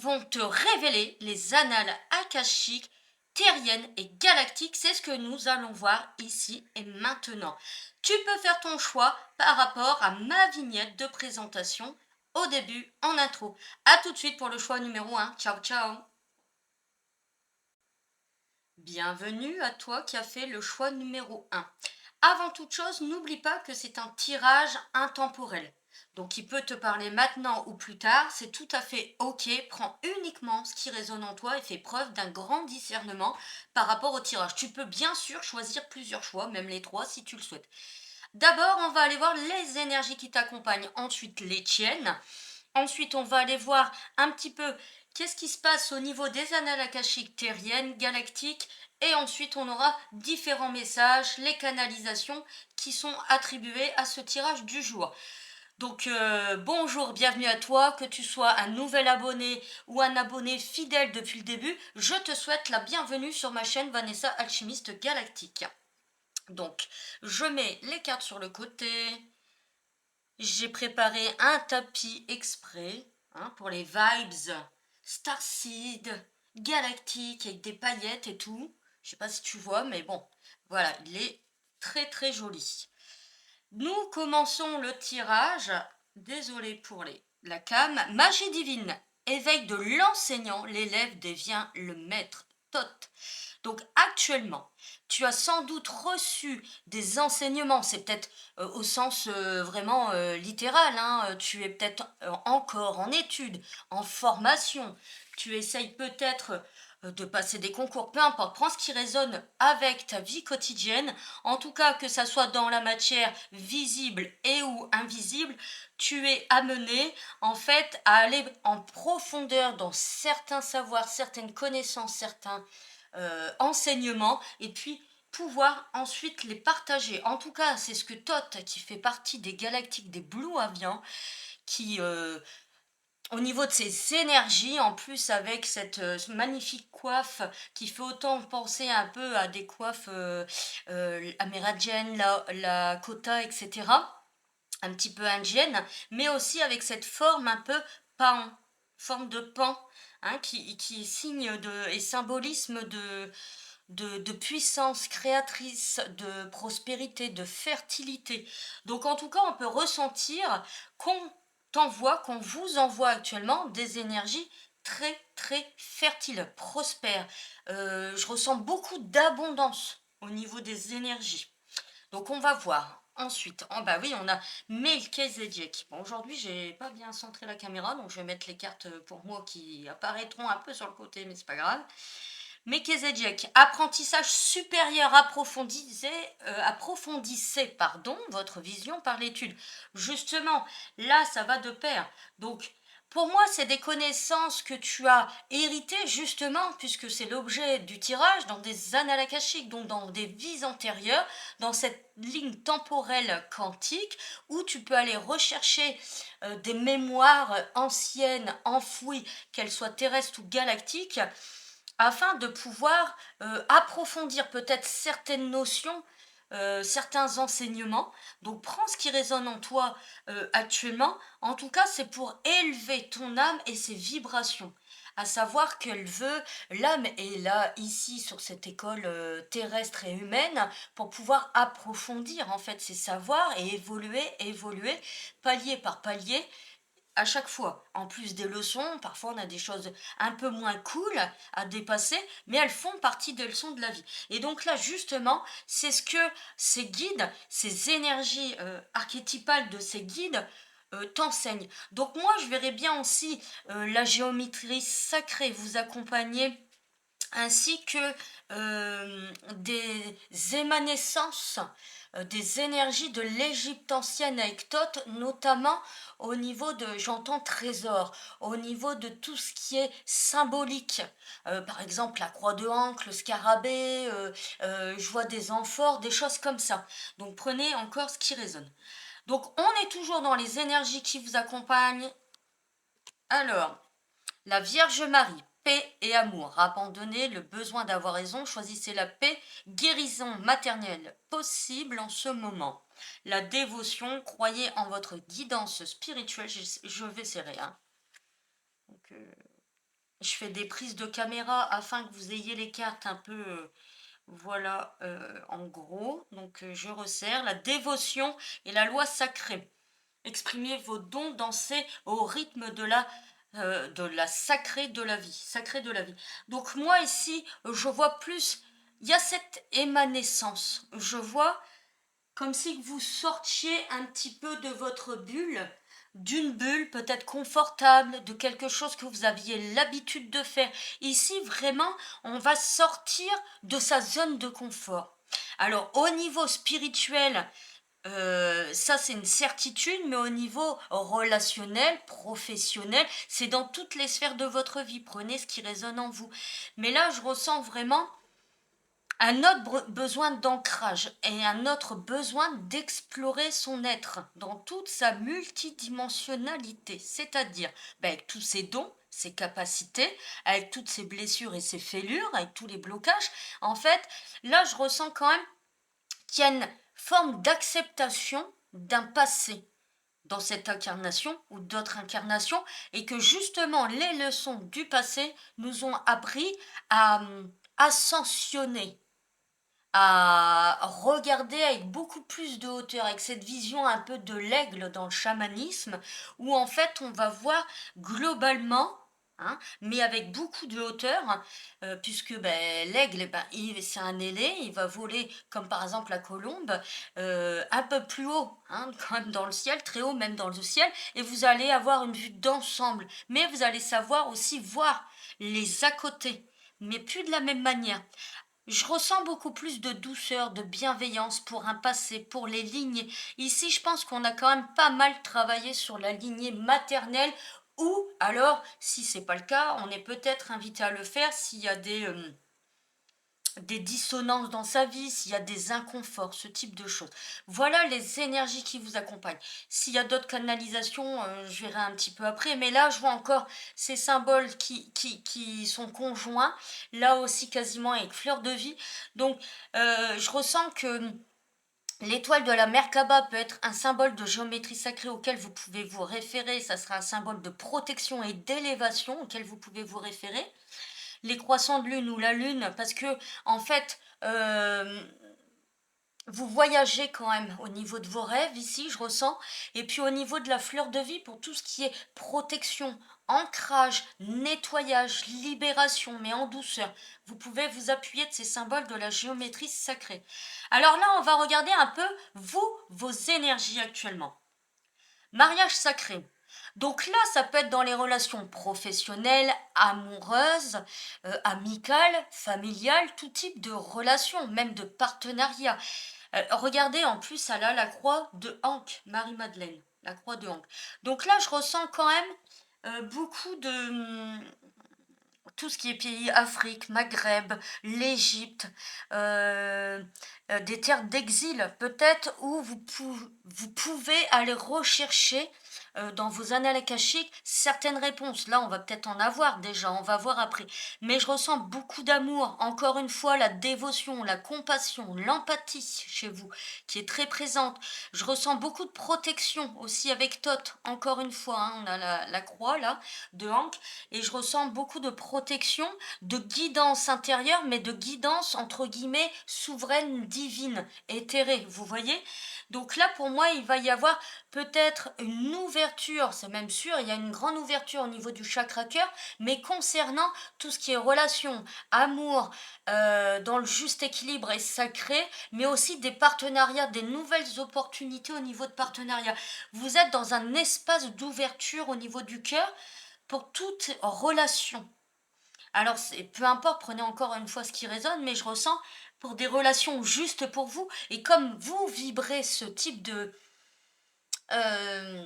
vont te révéler les annales akashiques, terriennes et galactiques. C'est ce que nous allons voir ici et maintenant. Tu peux faire ton choix par rapport à ma vignette de présentation au début en intro. A tout de suite pour le choix numéro 1. Ciao ciao. Bienvenue à toi qui as fait le choix numéro 1. Avant toute chose, n'oublie pas que c'est un tirage intemporel. Donc il peut te parler maintenant ou plus tard, c'est tout à fait ok. Prends uniquement ce qui résonne en toi et fais preuve d'un grand discernement par rapport au tirage. Tu peux bien sûr choisir plusieurs choix, même les trois si tu le souhaites. D'abord, on va aller voir les énergies qui t'accompagnent, ensuite les tiennes. Ensuite, on va aller voir un petit peu qu'est-ce qui se passe au niveau des annales akashiques terriennes, galactiques. Et ensuite, on aura différents messages, les canalisations qui sont attribuées à ce tirage du jour. Donc bonjour, bienvenue à toi, que tu sois un nouvel abonné ou un abonné fidèle depuis le début, je te souhaite la bienvenue sur ma chaîne Vanessa Alchimiste Galactique. Donc, je mets les cartes sur le côté. J'ai préparé un tapis exprès pour les vibes Starseed, galactique avec des paillettes et tout. Je sais pas si tu vois, mais bon, voilà, il est très très joli. Nous commençons le tirage. Désolé pour la cam. Magie divine. Éveil de l'enseignant. L'élève devient le maître. Tot. Donc actuellement, tu as sans doute reçu des enseignements. C'est peut-être au sens vraiment littéral. Tu es peut-être encore en études, en formation. Tu essayes peut-être de passer des concours, peu importe, prends ce qui résonne avec ta vie quotidienne, en tout cas que ça soit dans la matière visible et ou invisible, tu es amené en fait à aller en profondeur dans certains savoirs, certaines connaissances, certains enseignements, et puis pouvoir ensuite les partager. En tout cas, c'est ce que Tot, qui fait partie des galactiques des Blue Avians, qui au niveau de ses énergies, en plus avec cette magnifique coiffe qui fait autant penser un peu à des coiffes amérindiennes, la Kota, etc. Un petit peu indienne, mais aussi avec cette forme un peu pan, forme de pan, qui est signe et symbolisme de puissance créatrice, de prospérité, de fertilité. Donc en tout cas, on peut ressentir qu'on vous envoie actuellement des énergies très très fertiles, prospères. Je ressens beaucoup d'abondance au niveau des énergies. Donc on va voir. Ensuite, bah oui, on a Melchizedek. Bon, aujourd'hui, j'ai pas bien centré la caméra, donc je vais mettre les cartes pour moi qui apparaîtront un peu sur le côté, mais c'est pas grave. Melchizedek, apprentissage supérieur, approfondissez, votre vision par l'étude. Justement, là, ça va de pair. Donc, pour moi, c'est des connaissances que tu as héritées justement, puisque c'est l'objet du tirage, dans des annales akashiques, donc dans des vies antérieures, dans cette ligne temporelle quantique, où tu peux aller rechercher des mémoires anciennes, enfouies, qu'elles soient terrestres ou galactiques, afin de pouvoir approfondir peut-être certaines notions, certains enseignements. Donc prends ce qui résonne en toi actuellement. En tout cas, c'est pour élever ton âme et ses vibrations. À savoir qu'elle veut, l'âme est là, ici, sur cette école terrestre et humaine, pour pouvoir approfondir en fait ses savoirs et évoluer, palier par palier, à chaque fois. En plus des leçons, parfois on a des choses un peu moins cool à dépasser, mais elles font partie des leçons de la vie. Et donc là, justement, c'est ce que ces guides, ces énergies archétypales de ces guides t'enseignent. Donc moi, je verrais bien aussi la géométrie sacrée vous accompagner, ainsi que des émanescences, des énergies de l'Égypte ancienne avec Thoth, notamment au niveau de, j'entends trésor, au niveau de tout ce qui est symbolique. Par exemple, la croix de Ankh, le scarabée, je vois des amphores, des choses comme ça. Donc prenez encore ce qui résonne. Donc on est toujours dans les énergies qui vous accompagnent. Alors, la Vierge Marie, paix et amour. Abandonnez le besoin d'avoir raison, choisissez la paix, guérison maternelle possible en ce moment. La dévotion, croyez en votre guidance spirituelle. Je vais serrer. Donc, Je fais des prises de caméra afin que vous ayez les cartes un peu, voilà, en gros. Donc, je resserre. La dévotion et la loi sacrée. Exprimez vos dons, dansez au rythme de la sacrée de la vie, sacrée de la vie. Donc moi ici, je vois plus, il y a cette émanescence. Je vois comme si vous sortiez un petit peu de votre bulle, d'une bulle peut-être confortable, de quelque chose que vous aviez l'habitude de faire. Ici, vraiment, on va sortir de sa zone de confort. Alors, au niveau spirituel, ça c'est une certitude, mais au niveau relationnel, professionnel, c'est dans toutes les sphères de votre vie. Prenez ce qui résonne en vous. Mais là, je ressens vraiment un autre besoin d'ancrage et un autre besoin d'explorer son être dans toute sa multidimensionnalité, c'est-à-dire avec tous ses dons, ses capacités, avec toutes ses blessures et ses fêlures, avec tous les blocages. En fait, là, je ressens quand même qu'il y a une forme d'acceptation d'un passé dans cette incarnation ou d'autres incarnations et que justement les leçons du passé nous ont appris à ascensionner, à regarder avec beaucoup plus de hauteur, avec cette vision un peu de l'aigle dans le chamanisme, où en fait on va voir globalement, hein, mais avec beaucoup de hauteur, puisque ben, l'aigle, ben, c'est un ailé, il va voler comme par exemple la colombe, un peu plus haut, hein, quand même dans le ciel, très haut même dans le ciel, et vous allez avoir une vue d'ensemble, mais vous allez savoir aussi voir les à côté, mais plus de la même manière. Je ressens beaucoup plus de douceur, de bienveillance pour un passé, pour les lignes. Ici, je pense qu'on a quand même pas mal travaillé sur la lignée maternelle ou alors, si c'est pas le cas, on est peut-être invité à le faire s'il y a des dissonances dans sa vie, s'il y a des inconforts, ce type de choses. Voilà les énergies qui vous accompagnent. S'il y a d'autres canalisations, je verrai un petit peu après, mais là, je vois encore ces symboles qui sont conjoints, là aussi quasiment avec fleur de vie. Donc, je ressens que l'étoile de la Merkaba peut être un symbole de géométrie sacrée auquel vous pouvez vous référer. Ça sera un symbole de protection et d'élévation auquel vous pouvez vous référer. Les croissants de lune ou la lune, parce que en fait, vous voyagez quand même au niveau de vos rêves ici, je ressens, et puis au niveau de la fleur de vie pour tout ce qui est protection, ancrage, nettoyage, libération, mais en douceur. Vous pouvez vous appuyer de ces symboles de la géométrie sacrée. Alors là, on va regarder un peu vous, vos énergies actuellement. Mariage sacré. Donc là, ça peut être dans les relations professionnelles, amoureuses, amicales, familiales, tout type de relations, même de partenariat. Regardez, en plus, elle a la croix de Ankh, Marie-Madeleine, la croix de Ankh. Donc là, je ressens quand même beaucoup de tout ce qui est pays Afrique, Maghreb, l'Égypte, des terres d'exil peut-être où vous pouvez aller rechercher dans vos annales akashiques certaines réponses. Là, on va peut-être en avoir déjà, on va voir après. Mais je ressens beaucoup d'amour, encore une fois, la dévotion, la compassion, l'empathie chez vous, qui est très présente. Je ressens beaucoup de protection aussi avec Thoth, encore une fois, hein, on a la croix là, de Ankh, et je ressens beaucoup de protection, de guidance intérieure, mais de guidance entre guillemets souveraine, divine, éthérée, vous voyez. Donc là, pour moi, il va y avoir peut-être une ouverture, c'est même sûr, il y a une grande ouverture au niveau du chakra cœur, mais concernant tout ce qui est relation, amour, dans le juste équilibre et sacré, mais aussi des partenariats, des nouvelles opportunités au niveau de partenariat. Vous êtes dans un espace d'ouverture au niveau du cœur pour toute relation. Alors, peu importe, prenez encore une fois ce qui résonne, mais je ressens pour des relations justes pour vous, et comme vous vibrez ce type euh,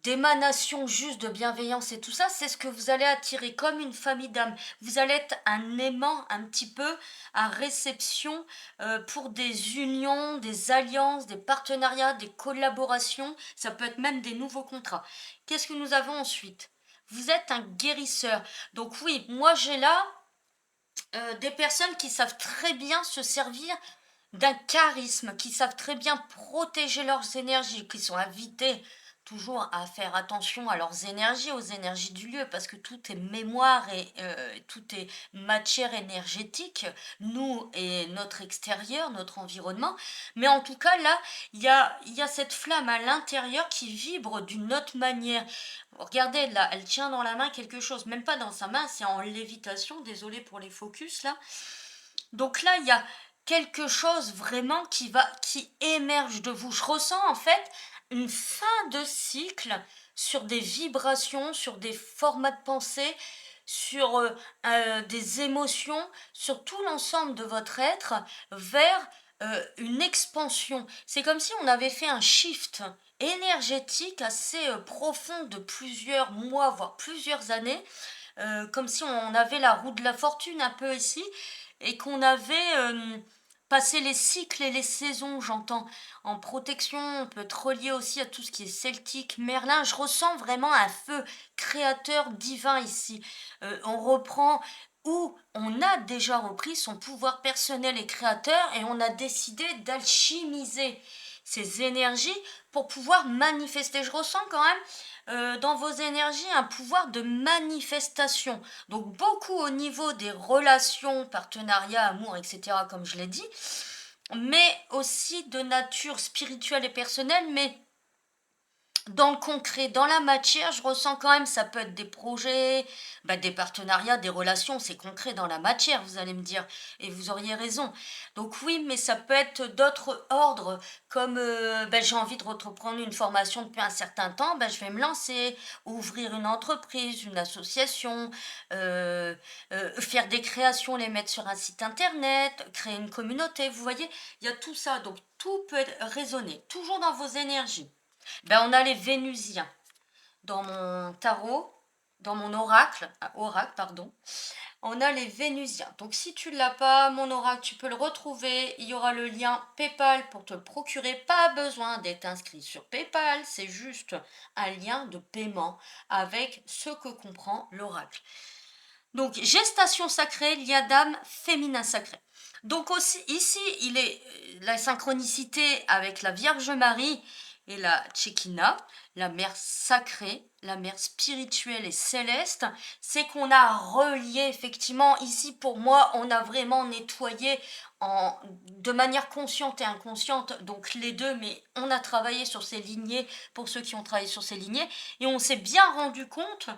d'émanation juste de bienveillance et tout ça, c'est ce que vous allez attirer comme une famille d'âmes. Vous allez être un aimant un petit peu à réception pour des unions, des alliances, des partenariats, des collaborations. Ça peut être même des nouveaux contrats. Qu'est-ce que nous avons ensuite? Vous êtes un guérisseur. Donc oui, moi j'ai là des personnes qui savent très bien se servir d'un charisme, qui savent très bien protéger leurs énergies, qui sont invitées toujours à faire attention à leurs énergies, aux énergies du lieu, parce que tout est mémoire et tout est matière énergétique, nous et notre extérieur, notre environnement. Mais en tout cas, là, il y a cette flamme à l'intérieur qui vibre d'une autre manière. Regardez, là, elle tient dans la main quelque chose, même pas dans sa main, c'est en lévitation, désolé pour les focus là. Donc là, il y a quelque chose vraiment qui émerge de vous. Je ressens en fait une fin de cycle sur des vibrations, sur des formats de pensée, sur des émotions, sur tout l'ensemble de votre être vers une expansion. C'est comme si on avait fait un shift énergétique assez profond de plusieurs mois, voire plusieurs années, comme si on avait la roue de la fortune un peu ici, et qu'on avait passé les cycles et les saisons, j'entends, en protection. On peut être relié aussi à tout ce qui est celtique, Merlin. Je ressens vraiment un feu créateur divin ici. On reprend où on a déjà repris son pouvoir personnel et créateur et on a décidé d'alchimiser ces énergies pour pouvoir manifester. Je ressens quand même dans vos énergies un pouvoir de manifestation. Donc beaucoup au niveau des relations, partenariats, amour, etc., comme je l'ai dit, mais aussi de nature spirituelle et personnelle, mais dans le concret, dans la matière, je ressens quand même, ça peut être des projets, bah, des partenariats, des relations, c'est concret dans la matière, vous allez me dire, et vous auriez raison. Donc oui, mais ça peut être d'autres ordres, comme bah, j'ai envie de reprendre une formation depuis un certain temps, bah, je vais me lancer, ouvrir une entreprise, une association, faire des créations, les mettre sur un site internet, créer une communauté, vous voyez, il y a tout ça, donc tout peut résonner, toujours dans vos énergies. Ben, on a les Vénusiens dans mon tarot, dans mon oracle, pardon. On a les Vénusiens. Donc si tu ne l'as pas, mon oracle, tu peux le retrouver. Il y aura le lien PayPal pour te le procurer. Pas besoin d'être inscrit sur PayPal, c'est juste un lien de paiement avec ce que comprend l'oracle. Donc gestation sacrée, lien d'âme, féminin sacré. Donc aussi ici, il est la synchronicité avec la Vierge Marie et la Tchékina, la mère sacrée, la mère spirituelle et céleste, c'est qu'on a relié effectivement ici pour moi, on a vraiment nettoyé de manière consciente et inconsciente, donc les deux, mais on a travaillé sur ces lignées pour ceux qui ont travaillé sur ces lignées et on s'est bien rendu compte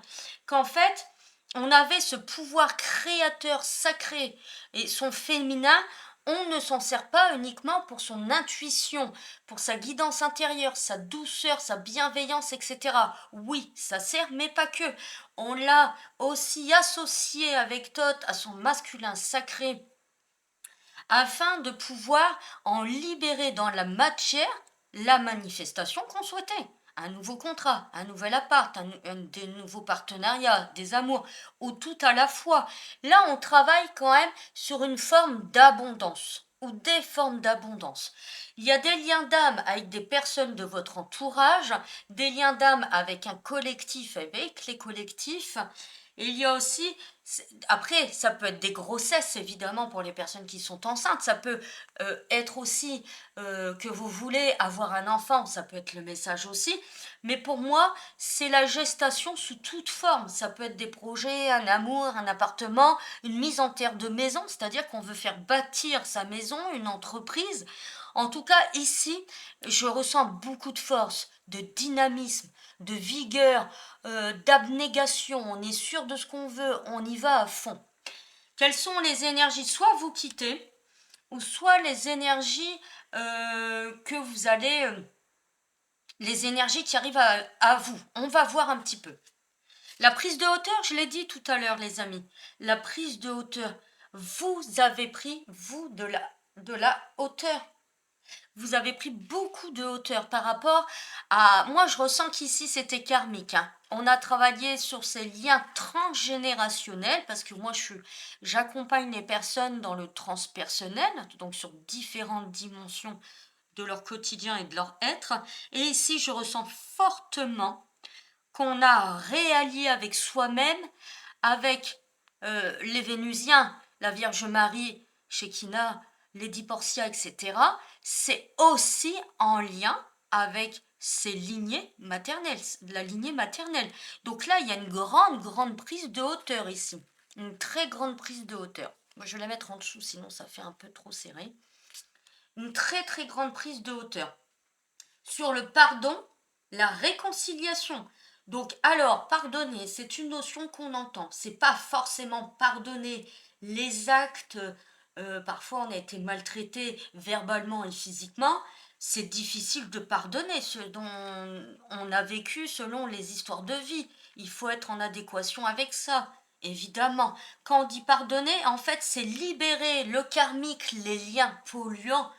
qu'en fait, on avait ce pouvoir créateur sacré et son féminin, on ne s'en sert pas uniquement pour son intuition, pour sa guidance intérieure, sa douceur, sa bienveillance, etc. Oui, ça sert, mais pas que. On l'a aussi associé avec Thoth à son masculin sacré afin de pouvoir en libérer dans la matière la manifestation qu'on souhaitait. Un nouveau contrat, un nouvel appart, des nouveaux partenariats, des amours, ou tout à la fois. Là, on travaille quand même sur une forme d'abondance, ou des formes d'abondance. Il y a des liens d'âme avec des personnes de votre entourage, des liens d'âme avec un collectif, avec les collectifs, et il y a aussi, après, ça peut être des grossesses, évidemment, pour les personnes qui sont enceintes. Ça peut être aussi que vous voulez avoir un enfant, ça peut être le message aussi. Mais pour moi, c'est la gestation sous toute forme. Ça peut être des projets, un amour, un appartement, une mise en terre de maison, c'est-à-dire qu'on veut faire bâtir sa maison, une entreprise. En tout cas, ici, je ressens beaucoup de force, de dynamisme, de vigueur, d'abnégation. On est sûr de ce qu'on veut, on y va à fond. Quelles sont les énergies? Soit vous quittez, ou soit les énergies que vous allez... les énergies qui arrivent à vous. On va voir un petit peu. La prise de hauteur, je l'ai dit tout à l'heure, les amis. La prise de hauteur. Vous avez pris, vous, de la hauteur. Vous avez pris beaucoup de hauteur par rapport à... Moi, je ressens qu'ici, c'était karmique. Hein. On a travaillé sur ces liens transgénérationnels parce que moi, j'accompagne les personnes dans le transpersonnel, donc sur différentes dimensions de leur quotidien et de leur être. Et ici, je ressens fortement qu'on a réallié avec soi-même, avec les Vénusiens, la Vierge Marie, Shekinah, Lady Portia, etc. C'est aussi en lien avec ses lignées maternelles, la lignée maternelle. Donc là, il y a une grande prise de hauteur ici. Une très grande prise de hauteur. Moi, je vais la mettre en dessous, sinon ça fait un peu trop serré. Une très grande prise de hauteur. Sur le pardon, la réconciliation. Donc, alors, pardonner, c'est une notion qu'on entend. C'est pas forcément pardonner les actes. Parfois, on a été maltraité verbalement et physiquement. C'est difficile de pardonner ce dont on a vécu selon les histoires de vie. Il faut être en adéquation avec ça, évidemment. Quand on dit pardonner, en fait, c'est libérer le karmique, les liens polluants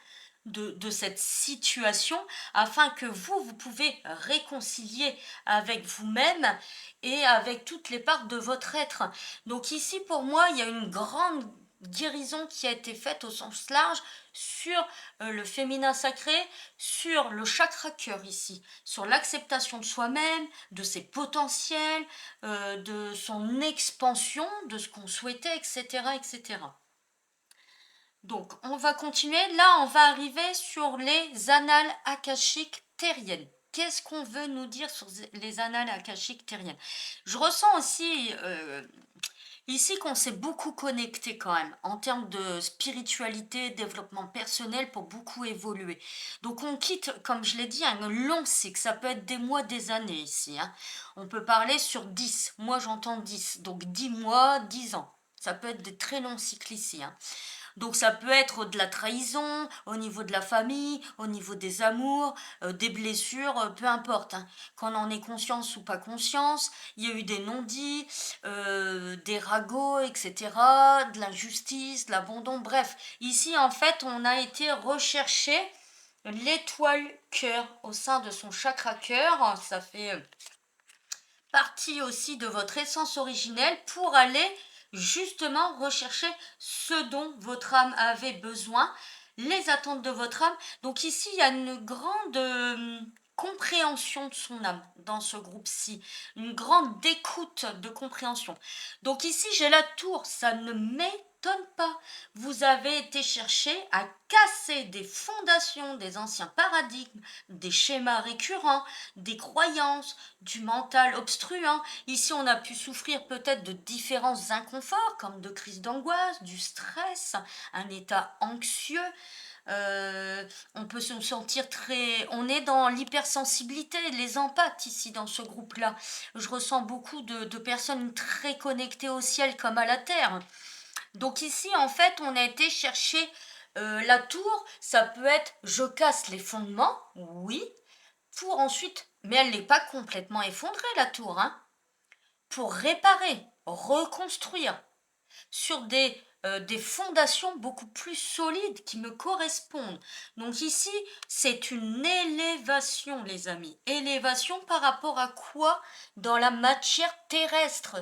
de cette situation afin que vous pouvez réconcilier avec vous-même et avec toutes les parts de votre être. Donc ici, pour moi, il y a une grande guérison qui a été faite au sens large sur le féminin sacré, sur le chakra cœur ici, sur l'acceptation de soi-même, de ses potentiels, de son expansion, de ce qu'on souhaitait, etc., etc. Donc, on va continuer. Là, on va arriver sur les annales akashiques terriennes. Qu'est-ce qu'on veut nous dire sur les annales akashiques terriennes? Je ressens aussi ici qu'on s'est beaucoup connecté quand même en termes de spiritualité, développement personnel pour beaucoup évoluer. Donc, on quitte, comme je l'ai dit, un long cycle. Ça peut être des mois, des années ici, hein. On peut parler sur 10. Moi, j'entends 10. Donc, 10 mois, 10 ans. Ça peut être des très longs cycles ici, hein. Donc ça peut être de la trahison, au niveau de la famille, au niveau des amours, des blessures, peu importe, hein. Qu'on en ait conscience ou pas conscience, il y a eu des non-dits, des ragots, etc., de l'injustice, de l'abandon, bref. Ici, en fait, on a été rechercher l'étoile cœur au sein de son chakra cœur. Ça fait partie aussi de votre essence originelle pour aller justement rechercher ce dont votre âme avait besoin, les attentes de votre âme. Donc ici, il y a une grande compréhension de son âme dans ce groupe-ci, une grande écoute de compréhension. Donc ici, j'ai la tour, ça ne m'étonne pas. Vous avez été chercher à casser des fondations des anciens paradigmes, des schémas récurrents, des croyances, du mental obstruant. Ici, on a pu souffrir peut-être de différents inconforts, comme de crises d'angoisse, du stress, un état anxieux. On peut se sentir très... On est dans l'hypersensibilité, les empathes ici dans ce groupe-là. Je ressens beaucoup de personnes très connectées au ciel comme à la terre. Donc ici, en fait, on a été chercher la tour. Ça peut être je casse les fondements, oui, pour ensuite, mais elle n'est pas complètement effondrée la tour, hein, pour réparer, reconstruire sur des fondations beaucoup plus solides qui me correspondent. Donc ici, c'est une élévation, les amis. Élévation par rapport à quoi? Dans la matière terrestre,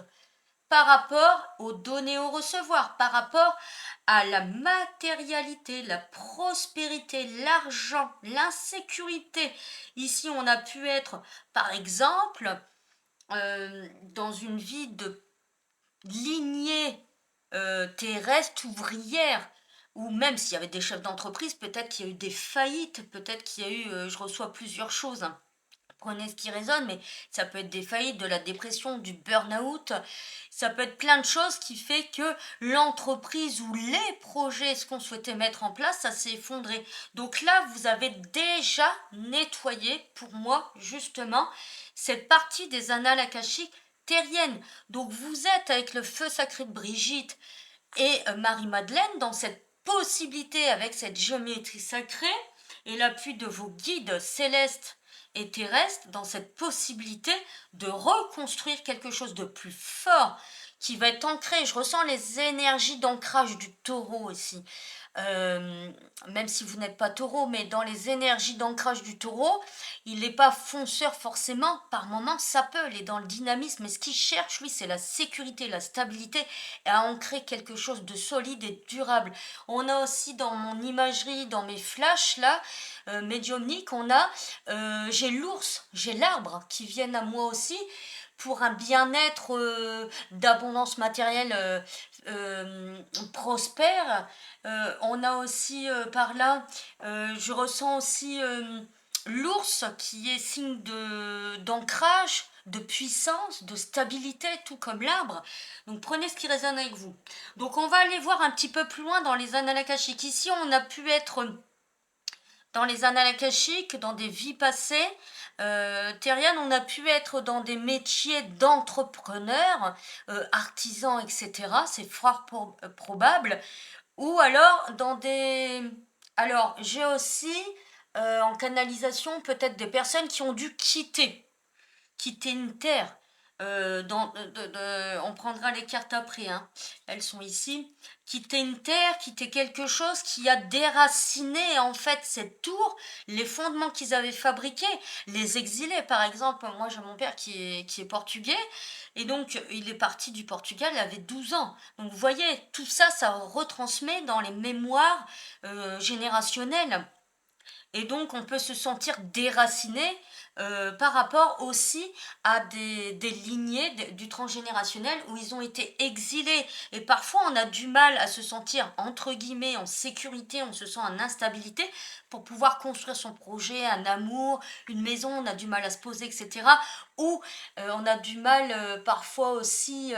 par rapport aux données au recevoir, par rapport à la matérialité, la prospérité, l'argent, l'insécurité. Ici, on a pu être, par exemple, dans une vie de lignée terrestre, ouvrière, ou même s'il y avait des chefs d'entreprise, peut-être qu'il y a eu des faillites, peut-être qu'il y a eu, je reçois plusieurs choses, hein. Prenez ce qui résonne, mais ça peut être des faillites, de la dépression, du burn-out, ça peut être plein de choses qui fait que l'entreprise ou les projets, ce qu'on souhaitait mettre en place, ça s'est effondré. Donc là, vous avez déjà nettoyé, pour moi, justement, cette partie des annales akashiques terriennes. Donc vous êtes avec le feu sacré de Brigitte et Marie-Madeleine dans cette possibilité avec cette géométrie sacrée et l'appui de vos guides célestes et terrestres dans cette possibilité de reconstruire quelque chose de plus fort qui va être ancré. Je ressens les énergies d'ancrage du taureau ici. Même si vous n'êtes pas taureau, mais dans les énergies d'ancrage du taureau, il n'est pas fonceur forcément, par moments ça peut, il est dans le dynamisme, mais ce qu'il cherche, lui, c'est la sécurité, la stabilité, et à ancrer quelque chose de solide et durable. On a aussi dans mon imagerie, dans mes flashs là, médiumniques, j'ai l'ours, j'ai l'arbre qui viennent à moi aussi, pour un bien-être d'abondance matérielle prospère. On a aussi par là, je ressens aussi L'ours qui est signe d'ancrage, de puissance, de stabilité, tout comme l'arbre. Donc prenez ce qui résonne avec vous. Donc on va aller voir un petit peu plus loin dans les annales akashiques. Ici, on a pu être dans les annales akashiques, dans des vies passées. Terriane, on a pu être dans des métiers d'entrepreneurs, artisans, etc. C'est fort probable. Ou alors dans des... Alors, j'ai aussi en canalisation peut-être des personnes qui ont dû quitter une terre. On prendra les cartes après, hein. Elles sont ici. Quitter une terre, quitter quelque chose qui a déraciné en fait cette tour, les fondements qu'ils avaient fabriqués, les exilés par exemple. Moi j'ai mon père qui est portugais et donc il est parti du Portugal, il avait 12 ans. Donc vous voyez, tout ça, ça retransmet dans les mémoires générationnelles. Et donc, on peut se sentir déraciné par rapport aussi à des lignées du transgénérationnel où ils ont été exilés. Et parfois, on a du mal à se sentir, entre guillemets, en sécurité, on se sent en instabilité pour pouvoir construire son projet, un amour, une maison, on a du mal à se poser, etc. Ou on a du mal parfois aussi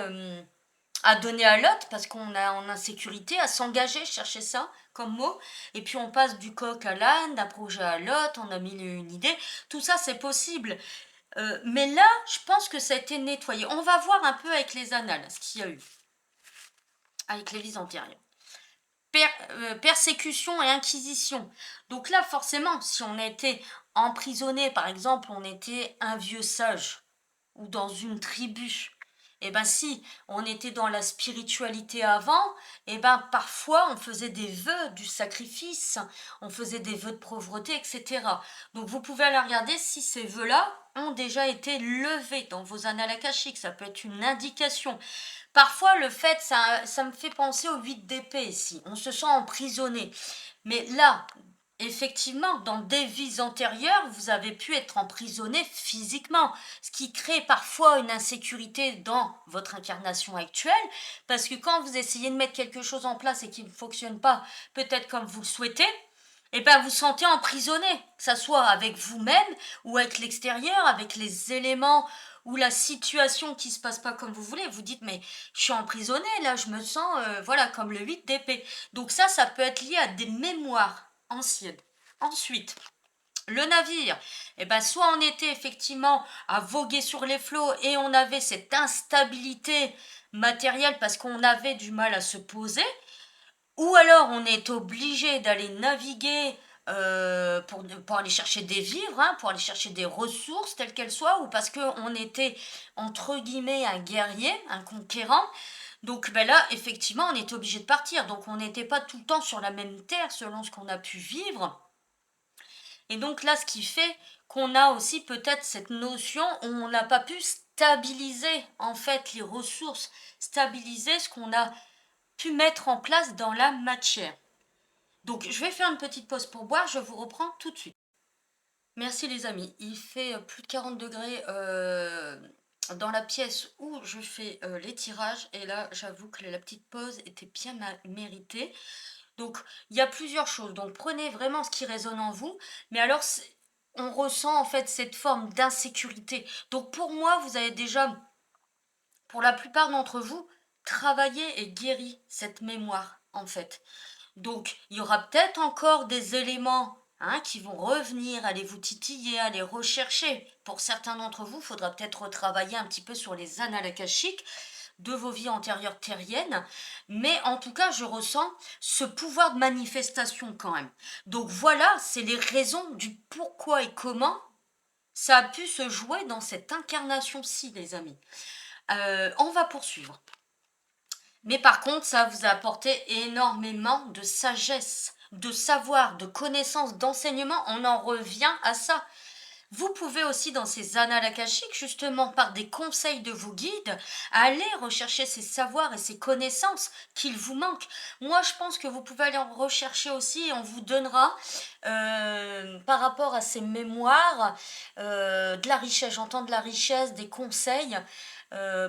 à donner à l'autre parce qu'on a en insécurité, à s'engager, chercher ça comme mot. Et puis on passe du coq à l'âne, d'un projet à l'autre, on a mille et une idées. Tout ça, c'est possible. Mais là, je pense que ça a été nettoyé. On va voir un peu avec les annales ce qu'il y a eu, avec les vies antérieures. Persécution et inquisition. Donc là, forcément, si on a été emprisonné, par exemple, on était un vieux sage ou dans une tribu. Eh ben si on était dans la spiritualité avant, eh ben parfois on faisait des vœux du sacrifice, on faisait des vœux de pauvreté, etc. Donc vous pouvez aller regarder si ces vœux-là ont déjà été levés dans vos annales akashiques, ça peut être une indication. Parfois le fait, ça me fait penser au 8 d'épée ici, on se sent emprisonné. Mais là, effectivement, dans des vies antérieures, vous avez pu être emprisonné physiquement, ce qui crée parfois une insécurité dans votre incarnation actuelle, parce que quand vous essayez de mettre quelque chose en place et qu'il ne fonctionne pas, peut-être comme vous le souhaitez, eh ben vous sentez emprisonné, que ça soit avec vous-même ou avec l'extérieur, avec les éléments ou la situation qui se passe pas comme vous voulez. Vous dites mais je suis emprisonné là, je me sens voilà comme le 8 d'épée. Donc ça peut être lié à des mémoires anciennes. Ensuite, le navire, eh ben, soit on était effectivement à voguer sur les flots et on avait cette instabilité matérielle parce qu'on avait du mal à se poser, ou alors on est obligé d'aller naviguer pour aller chercher des vivres, hein, pour aller chercher des ressources telles qu'elles soient, ou parce qu'on était entre guillemets un guerrier, un conquérant. Donc ben là, effectivement, on était obligé de partir. Donc on n'était pas tout le temps sur la même terre selon ce qu'on a pu vivre. Et donc là, ce qui fait qu'on a aussi peut-être cette notion où on n'a pas pu stabiliser en fait les ressources, stabiliser ce qu'on a pu mettre en place dans la matière. Donc je vais faire une petite pause pour boire, je vous reprends tout de suite. Merci les amis, il fait plus de 40 degrés dans la pièce où je fais les tirages et là j'avoue que la petite pause était bien méritée. Donc, il y a plusieurs choses. Donc, prenez vraiment ce qui résonne en vous. Mais alors, on ressent en fait cette forme d'insécurité. Donc, pour moi, vous avez déjà, pour la plupart d'entre vous, travaillé et guéri cette mémoire, en fait. Donc, il y aura peut-être encore des éléments hein, qui vont revenir, aller vous titiller, aller rechercher. Pour certains d'entre vous, il faudra peut-être retravailler un petit peu sur les annales akashiques de vos vies antérieures terriennes, mais en tout cas, je ressens ce pouvoir de manifestation quand même. Donc voilà, c'est les raisons du pourquoi et comment ça a pu se jouer dans cette incarnation-ci, les amis. On va poursuivre. Mais par contre, ça vous a apporté énormément de sagesse, de savoir, de connaissances, d'enseignement. On en revient à ça. Vous pouvez aussi, dans ces annales akashiques, justement par des conseils de vos guides, aller rechercher ces savoirs et ces connaissances qu'il vous manque. Moi, je pense que vous pouvez aller en rechercher aussi et on vous donnera, par rapport à ces mémoires, de la richesse. J'entends de la richesse, des conseils,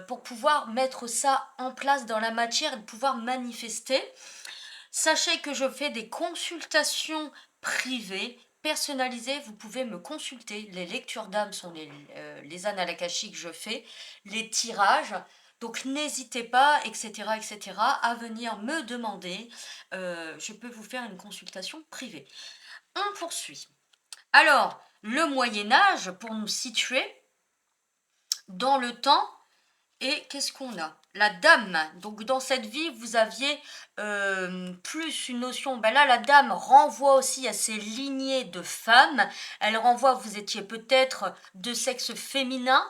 pour pouvoir mettre ça en place dans la matière et de pouvoir manifester. Sachez que je fais des consultations privées personnalisé, vous pouvez me consulter. Les lectures d'âme sont les annales akashiques que je fais, les tirages. Donc n'hésitez pas, etc., etc., à venir me demander. Je peux vous faire une consultation privée. On poursuit. Alors, le Moyen Âge, pour nous situer dans le temps, et qu'est-ce qu'on a? La dame. Donc dans cette vie, vous aviez plus une notion. Ben là, la dame renvoie aussi à ces lignées de femmes. Elle renvoie, vous étiez peut-être de sexe féminin.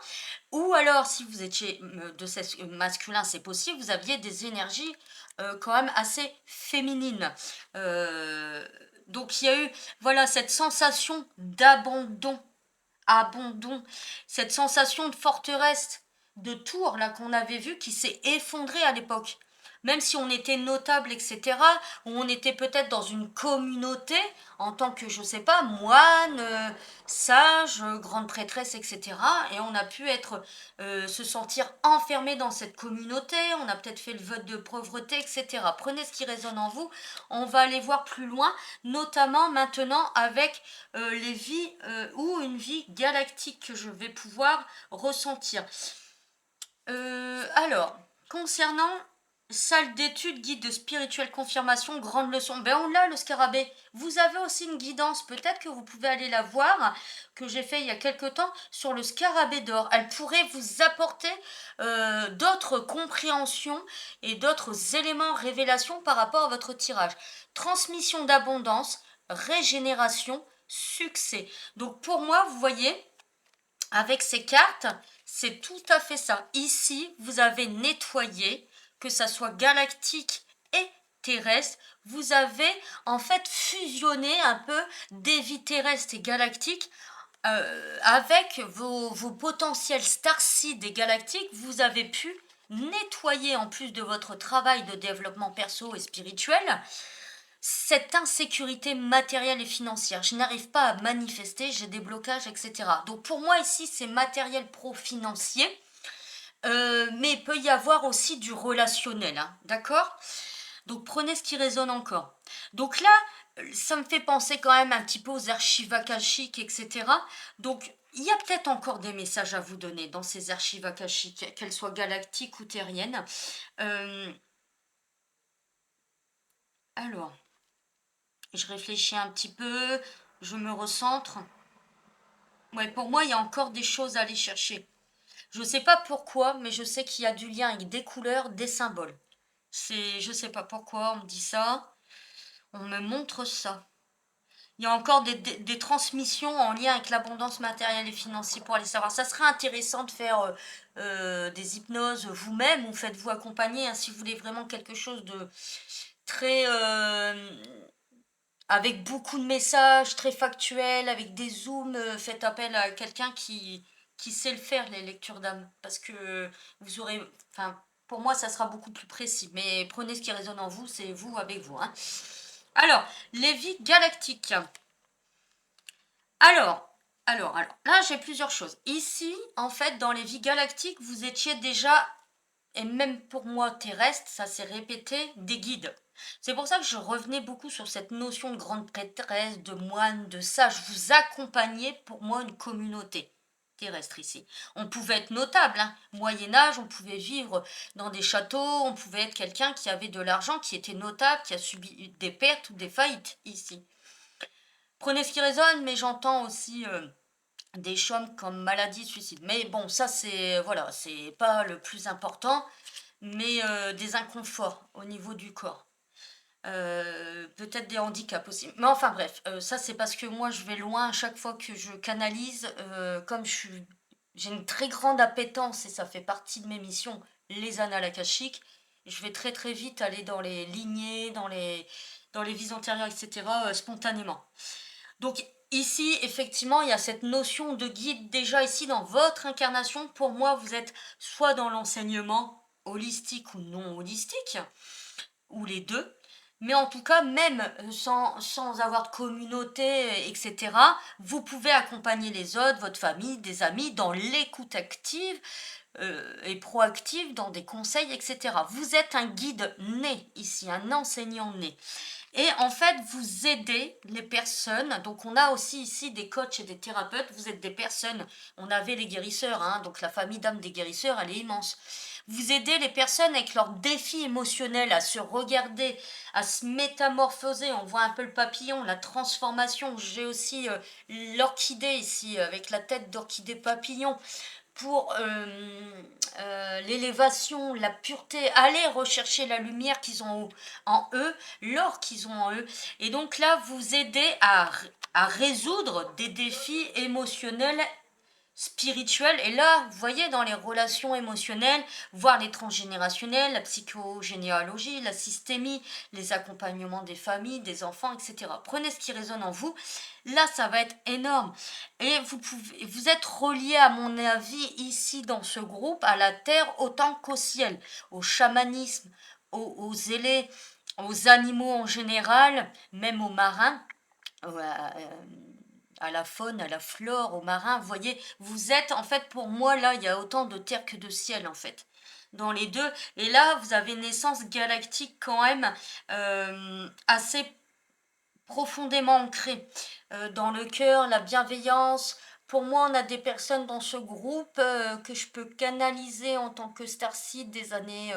Ou alors, si vous étiez de sexe masculin, c'est possible, vous aviez des énergies quand même assez féminines. Donc il y a eu, voilà, cette sensation d'abandon, cette sensation de forteresse, de tour là qu'on avait vu qui s'est effondrée à l'époque. Même si on était notable, etc., ou on était peut-être dans une communauté en tant que, je sais pas, moine, sage, grande prêtresse, etc. Et on a pu être, se sentir enfermé dans cette communauté, on a peut-être fait le vote de pauvreté, etc. Prenez ce qui résonne en vous, on va aller voir plus loin, notamment maintenant avec les vies ou une vie galactique que je vais pouvoir ressentir. Alors, concernant salle d'études, guide de spirituelle confirmation, grande leçon, ben on l'a le scarabée. Vous avez aussi une guidance, peut-être que vous pouvez aller la voir, que j'ai fait il y a quelque temps, sur le scarabée d'or. Elle pourrait vous apporter d'autres compréhensions et d'autres éléments révélations par rapport à votre tirage. Transmission d'abondance, régénération, succès. Donc pour moi, vous voyez, avec ces cartes, c'est tout à fait ça. Ici, vous avez nettoyé, que ça soit galactique et terrestre, vous avez en fait fusionné un peu des vies terrestres et galactiques avec vos potentiels starseeds et galactiques. Vous avez pu nettoyer, en plus de votre travail de développement perso et spirituel, cette insécurité matérielle et financière. Je n'arrive pas à manifester, j'ai des blocages, etc. Donc pour moi ici, c'est matériel pro-financier, mais il peut y avoir aussi du relationnel, hein, d'accord? Donc prenez ce qui résonne encore. Donc là, ça me fait penser quand même un petit peu aux archives akashiques, etc. Donc il y a peut-être encore des messages à vous donner dans ces archives akashiques, qu'elles soient galactiques ou terriennes. Alors, je réfléchis un petit peu, je me recentre. Ouais, pour moi, il y a encore des choses à aller chercher. Je ne sais pas pourquoi, mais je sais qu'il y a du lien avec des couleurs, des symboles. Je sais pas pourquoi on me dit ça, on me montre ça. Il y a encore des transmissions en lien avec l'abondance matérielle et financière pour aller savoir. Ça serait intéressant de faire des hypnoses vous-même ou faites-vous accompagner, hein, si vous voulez vraiment quelque chose de très avec beaucoup de messages, très factuels, avec des zooms, faites appel à quelqu'un qui sait le faire, les lectures d'âme. Parce que vous aurez. Enfin, pour moi, ça sera beaucoup plus précis. Mais prenez ce qui résonne en vous, c'est vous avec vous, hein. Alors, les vies galactiques. Alors, alors, là, j'ai plusieurs choses. Ici, en fait, dans les vies galactiques, vous étiez déjà, et même pour moi terrestre, ça s'est répété, des guides. C'est pour ça que je revenais beaucoup sur cette notion de grande prêtresse, de moine, de sage. Vous accompagnez pour moi une communauté terrestre ici. On pouvait être notable, hein. Moyen Âge, on pouvait vivre dans des châteaux, on pouvait être quelqu'un qui avait de l'argent, qui était notable, qui a subi des pertes ou des faillites ici. Prenez ce qui résonne, mais j'entends aussi des chômes comme maladie, suicide. Mais bon, ça c'est voilà, c'est pas le plus important, mais des inconforts au niveau du corps. Peut-être des handicaps aussi. Mais enfin bref, ça c'est parce que moi je vais loin à chaque fois que je canalise, comme j'ai une très grande appétence et ça fait partie de mes missions, les annales akashiques. Je vais très très vite aller dans les lignées, dans les vies antérieures, etc., spontanément. Donc ici, effectivement, il y a cette notion de guide déjà ici dans votre incarnation. Pour moi, vous êtes soit dans l'enseignement holistique ou non holistique, ou les deux. Mais en tout cas, même sans avoir de communauté, etc., vous pouvez accompagner les autres, votre famille, des amis, dans l'écoute active et proactive, dans des conseils, etc. Vous êtes un guide né ici, un enseignant né. Et en fait, vous aidez les personnes. Donc, on a aussi ici des coachs et des thérapeutes. Vous êtes des personnes. On avait les guérisseurs, hein, donc la famille d'âmes des guérisseurs, elle est immense. Vous aidez les personnes avec leurs défis émotionnels à se regarder, à se métamorphoser. On voit un peu le papillon, la transformation. J'ai aussi l'orchidée ici, avec la tête d'orchidée papillon pour l'élévation, la pureté, aller rechercher la lumière qu'ils ont en eux, l'or qu'ils ont en eux. Et donc là, vous aidez à résoudre des défis émotionnels, spirituels. Et là, vous voyez, dans les relations émotionnelles, voir les transgénérationnels, la psychogénéalogie, la systémie, les accompagnements des familles, des enfants, etc. Prenez ce qui résonne en vous. Là, ça va être énorme. Et vous êtes relié, à mon avis, ici dans ce groupe, à la terre autant qu'au ciel, au chamanisme, aux zélés, aux animaux en général, même aux marins, à la faune, à la flore, aux marins. Vous voyez, vous êtes, en fait, pour moi, là, il y a autant de terre que de ciel, en fait, dans les deux. Et là, vous avez une essence galactique quand même assez profondément ancrée dans le cœur, la bienveillance. Pour moi, on a des personnes dans ce groupe que je peux canaliser en tant que starseed des années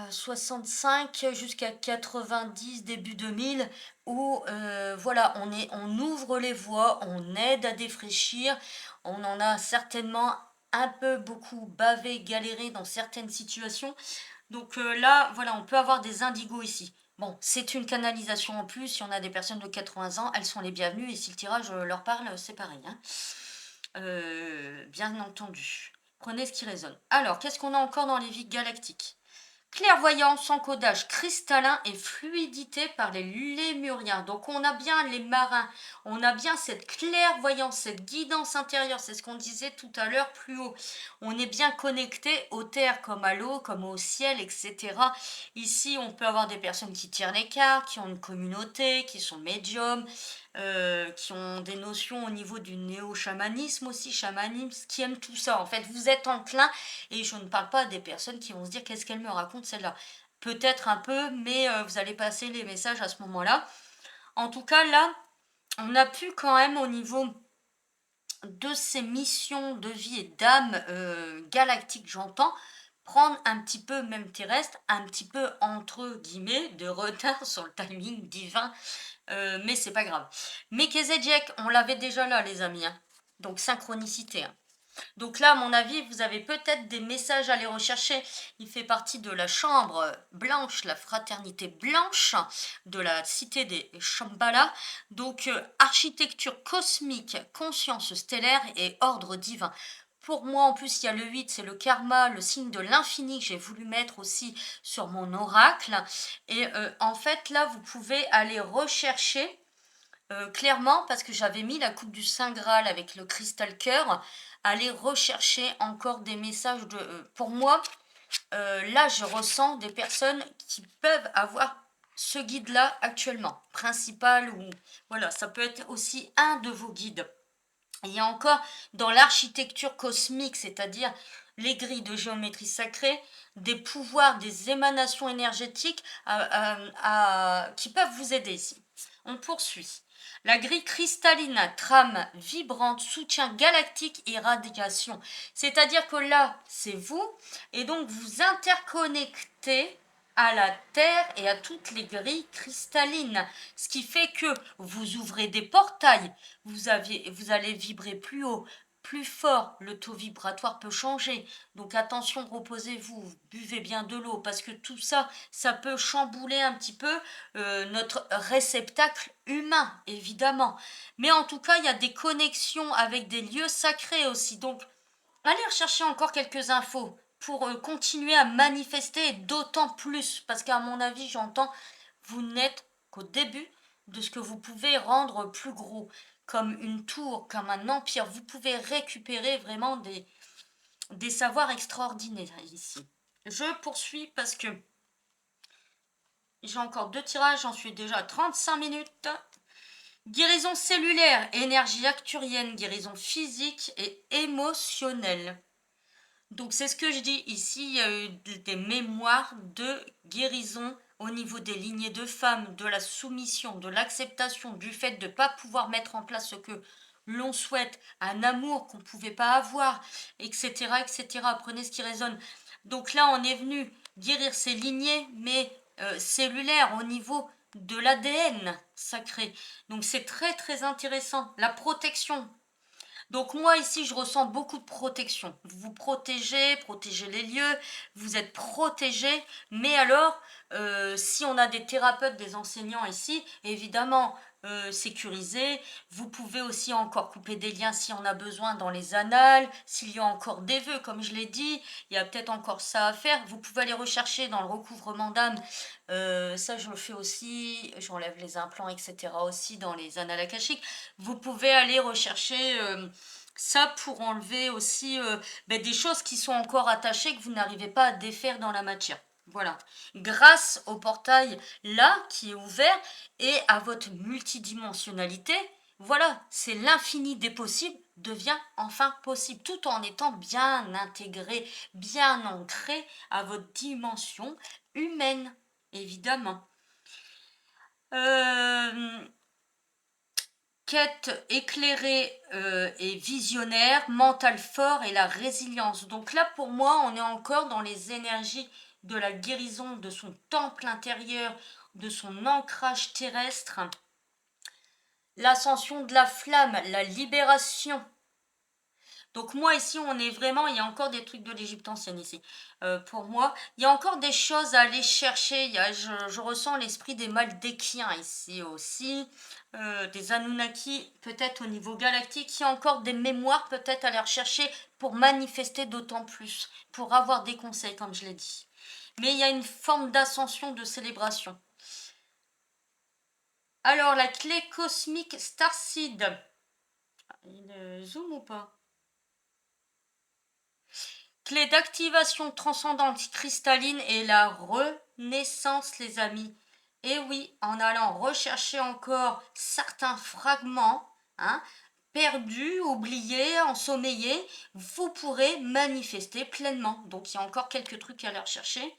65 jusqu'à 90, début 2000, où voilà, on ouvre les voies, on aide à défraîchir, on en a certainement un peu beaucoup bavé, galéré dans certaines situations. Donc là, voilà, on peut avoir des indigos ici. Bon, c'est une canalisation en plus. Si on a des personnes de 80 ans, elles sont les bienvenues. Et si le tirage leur parle, c'est pareil, hein. Bien entendu. Prenez ce qui résonne. Alors, qu'est-ce qu'on a encore dans les vies galactiques? Clairvoyance, encodage cristallin et fluidité par les lémuriens. Donc on a bien les marins, on a bien cette clairvoyance, cette guidance intérieure, c'est ce qu'on disait tout à l'heure plus haut. On est bien connecté aux terres comme à l'eau, comme au ciel, etc. Ici, on peut avoir des personnes qui tirent les cartes, qui ont une communauté, qui sont médiums, qui ont des notions au niveau du néo-chamanisme aussi, chamanisme, qui aiment tout ça. En fait, vous êtes enclin, et je ne parle pas des personnes qui vont se dire qu'est-ce qu'elle me raconte celle-là. Peut-être un peu, mais vous allez passer les messages à ce moment-là. En tout cas, là, on a pu quand même au niveau de ces missions de vie et d'âme galactique, j'entends, prendre un petit peu, même terrestre, un petit peu entre guillemets de retard sur le timing divin, mais c'est pas grave. Melchizedek, on l'avait déjà là, les amis, hein. Donc synchronicité, hein. Donc là, à mon avis, vous avez peut-être des messages à aller rechercher. Il fait partie de la chambre blanche, la fraternité blanche de la cité des Shambhala. Donc architecture cosmique, conscience stellaire et ordre divin. Pour moi, en plus, il y a le 8, c'est le karma, le signe de l'infini que j'ai voulu mettre aussi sur mon oracle. Et en fait, là, vous pouvez aller rechercher clairement, parce que j'avais mis la coupe du Saint Graal avec le cristal cœur, aller rechercher encore des messages de... pour moi, là, je ressens des personnes qui peuvent avoir ce guide-là actuellement, principal, ou voilà, ça peut être aussi un de vos guides. Il y a encore dans l'architecture cosmique, c'est-à-dire les grilles de géométrie sacrée, des pouvoirs, des émanations énergétiques qui peuvent vous aider ici. On poursuit. La grille cristalline, trame vibrante, soutien galactique et radiation. C'est-à-dire que là, c'est vous, et donc vous interconnectez à la Terre et à toutes les grilles cristallines. Ce qui fait que vous ouvrez des portails, vous allez vibrer plus haut, plus fort, le taux vibratoire peut changer. Donc attention, reposez-vous, buvez bien de l'eau, parce que tout ça, ça peut chambouler un petit peu notre réceptacle humain, évidemment. Mais en tout cas, il y a des connexions avec des lieux sacrés aussi. Donc, allez rechercher encore quelques infos pour continuer à manifester, et d'autant plus, parce qu'à mon avis, j'entends, vous n'êtes qu'au début de ce que vous pouvez rendre plus gros, comme une tour, comme un empire. Vous pouvez récupérer vraiment des savoirs extraordinaires ici. Je poursuis parce que j'ai encore 2 tirages, j'en suis déjà à 35 minutes. Guérison cellulaire, énergie acturienne, guérison physique et émotionnelle. Donc c'est ce que je dis ici, il y a eu des mémoires de guérison au niveau des lignées de femmes, de la soumission, de l'acceptation, du fait de ne pas pouvoir mettre en place ce que l'on souhaite, un amour qu'on ne pouvait pas avoir, etc., etc. Prenez ce qui résonne. Donc là, on est venu guérir ces lignées, mais cellulaires au niveau de l'ADN sacré. Donc c'est très très intéressant. La protection. Donc moi ici, je ressens beaucoup de protection. Vous vous protégez, protégez les lieux, vous êtes protégés. Mais alors, si on a des thérapeutes, des enseignants ici, évidemment, sécurisés. Vous pouvez aussi encore couper des liens si on a besoin dans les annales, s'il y a encore des vœux, comme je l'ai dit, il y a peut-être encore ça à faire. Vous pouvez aller rechercher dans le recouvrement d'âme. Ça, je le fais aussi. J'enlève les implants, etc. aussi dans les annales akashiques. Vous pouvez aller rechercher ça pour enlever aussi des choses qui sont encore attachées que vous n'arrivez pas à défaire dans la matière. Voilà. Grâce au portail là qui est ouvert et à votre multidimensionnalité, voilà, c'est l'infini des possibles devient enfin possible, tout en étant bien intégré, bien ancré à votre dimension humaine, évidemment. Quête éclairée et visionnaire, mental fort et la résilience. Donc là, pour moi, on est encore dans les énergies de la guérison de son temple intérieur, de son ancrage terrestre, l'ascension de la flamme, la libération. Donc moi ici, on est vraiment, il y a encore des trucs de l'Égypte ancienne ici. Pour moi, il y a encore des choses à aller chercher. Je ressens l'esprit des Maldékiens ici aussi, des Anunnaki, peut-être au niveau galactique. Il y a encore des mémoires peut-être à aller rechercher pour manifester d'autant plus, pour avoir des conseils, comme je l'ai dit. Mais il y a une forme d'ascension, de célébration. Alors, la clé cosmique Starseed. Il zoom ou pas? Clé d'activation transcendante cristalline et la renaissance, les amis. Et oui, en allant rechercher encore certains fragments, hein, perdus, oubliés, ensommeillés, vous pourrez manifester pleinement. Donc il y a encore quelques trucs à aller rechercher.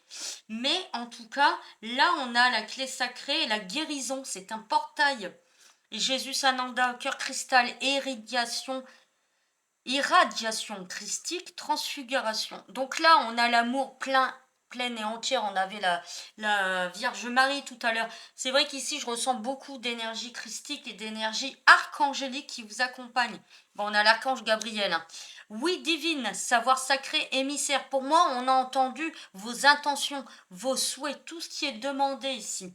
Mais en tout cas, là on a la clé sacrée et la guérison. C'est un portail. Jésus Sananda, cœur cristal, irradiation christique, transfiguration. Donc là, on a l'amour plein et entière. On avait la Vierge Marie tout à l'heure. C'est vrai qu'ici, je ressens beaucoup d'énergie christique et d'énergie archangélique qui vous accompagne. Bon, on a l'archange Gabriel. Hein. Oui, divine, savoir sacré, émissaire. Pour moi, on a entendu vos intentions, vos souhaits, tout ce qui est demandé ici.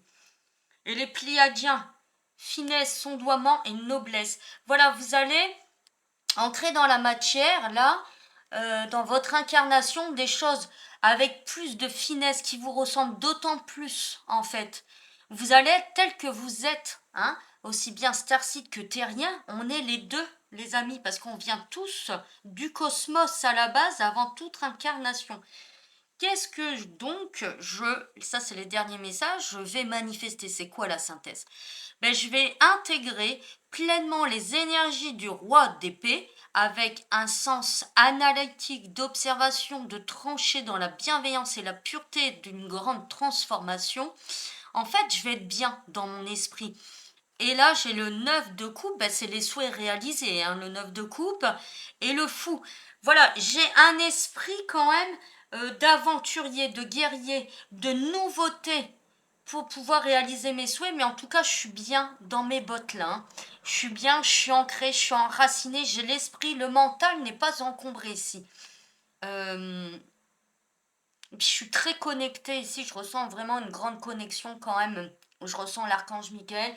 Et les Pléiadiens, finesse, sondoiement et noblesse. Voilà, vous allez entrer dans la matière, là, dans votre incarnation, des choses avec plus de finesse qui vous ressemblent d'autant plus, en fait. Vous allez être tel que vous êtes, hein, aussi bien starcide que terrien, on est les deux, les amis, parce qu'on vient tous du cosmos à la base avant toute incarnation. Qu'est-ce que donc ça c'est les derniers messages, je vais manifester, c'est quoi la synthèse? Je vais intégrer pleinement les énergies du roi d'épée avec un sens analytique d'observation, de trancher dans la bienveillance et la pureté d'une grande transformation. En fait, je vais être bien dans mon esprit. Et là, j'ai le 9 de coupe, c'est les souhaits réalisés, hein, le 9 de coupe, et le fou. Voilà, j'ai un esprit quand même d'aventurier, de guerrier, de nouveauté pour pouvoir réaliser mes souhaits, mais en tout cas, je suis bien dans mes bottes là. Hein. Je suis bien, je suis ancrée, je suis enracinée, j'ai l'esprit, le mental n'est pas encombré ici. Je suis très connectée ici, je ressens vraiment une grande connexion quand même. Je ressens l'archange Michael,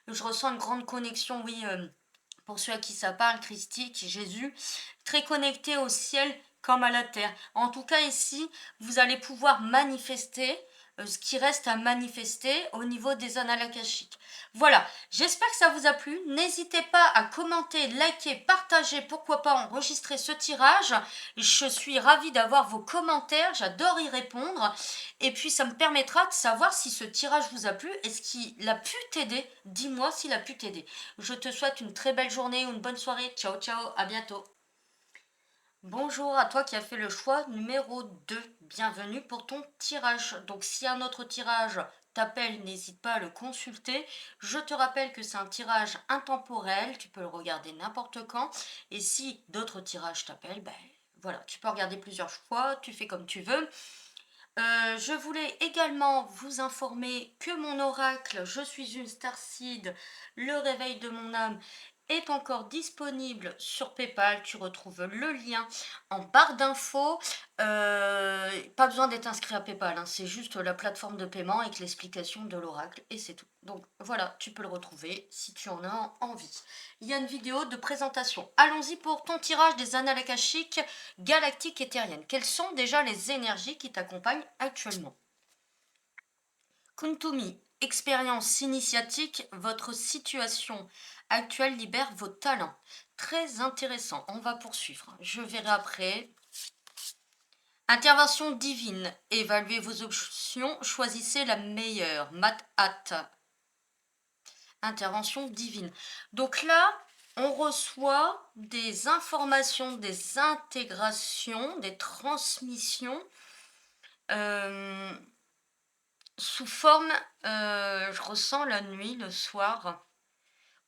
je ressens une grande connexion, oui, pour ceux à qui ça parle, Christique, Jésus, très connecté au ciel comme à la terre. En tout cas, ici, vous allez pouvoir manifester ce qui reste à manifester au niveau des annales akashiques. Voilà, j'espère que ça vous a plu. N'hésitez pas à commenter, liker, partager, pourquoi pas enregistrer ce tirage. Je suis ravie d'avoir vos commentaires, j'adore y répondre. Et puis ça me permettra de savoir si ce tirage vous a plu. Est-ce qu'il a pu t'aider? Dis-moi s'il a pu t'aider. Je te souhaite une très belle journée ou une bonne soirée. Ciao, ciao, à bientôt. Bonjour à toi qui as fait le choix numéro 2. Bienvenue pour ton tirage. Donc si un autre tirage t'appelle, n'hésite pas à le consulter. Je te rappelle que c'est un tirage intemporel, tu peux le regarder n'importe quand. Et si d'autres tirages t'appellent, ben voilà, tu peux regarder plusieurs fois, tu fais comme tu veux. Je voulais également vous informer que mon oracle «Je suis une starseed, le réveil de mon âme» est encore disponible sur PayPal. Tu retrouves le lien en barre d'infos. Pas besoin d'être inscrit à PayPal, hein, c'est juste la plateforme de paiement avec l'explication de l'oracle et c'est tout. Donc voilà, tu peux le retrouver si tu en as envie. Il y a une vidéo de présentation. Allons-y pour ton tirage des annales akashiques galactiques et terriennes. Quelles sont déjà les énergies qui t'accompagnent actuellement? Kuntumi, expérience initiatique, votre situation actuelle libère vos talents. Très intéressant, on va poursuivre. Je verrai après. Intervention divine, évaluez vos options, choisissez la meilleure. Mat Hat. Intervention divine. Donc là, on reçoit des informations, des intégrations, des transmissions euh, sous forme, je ressens la nuit, le soir,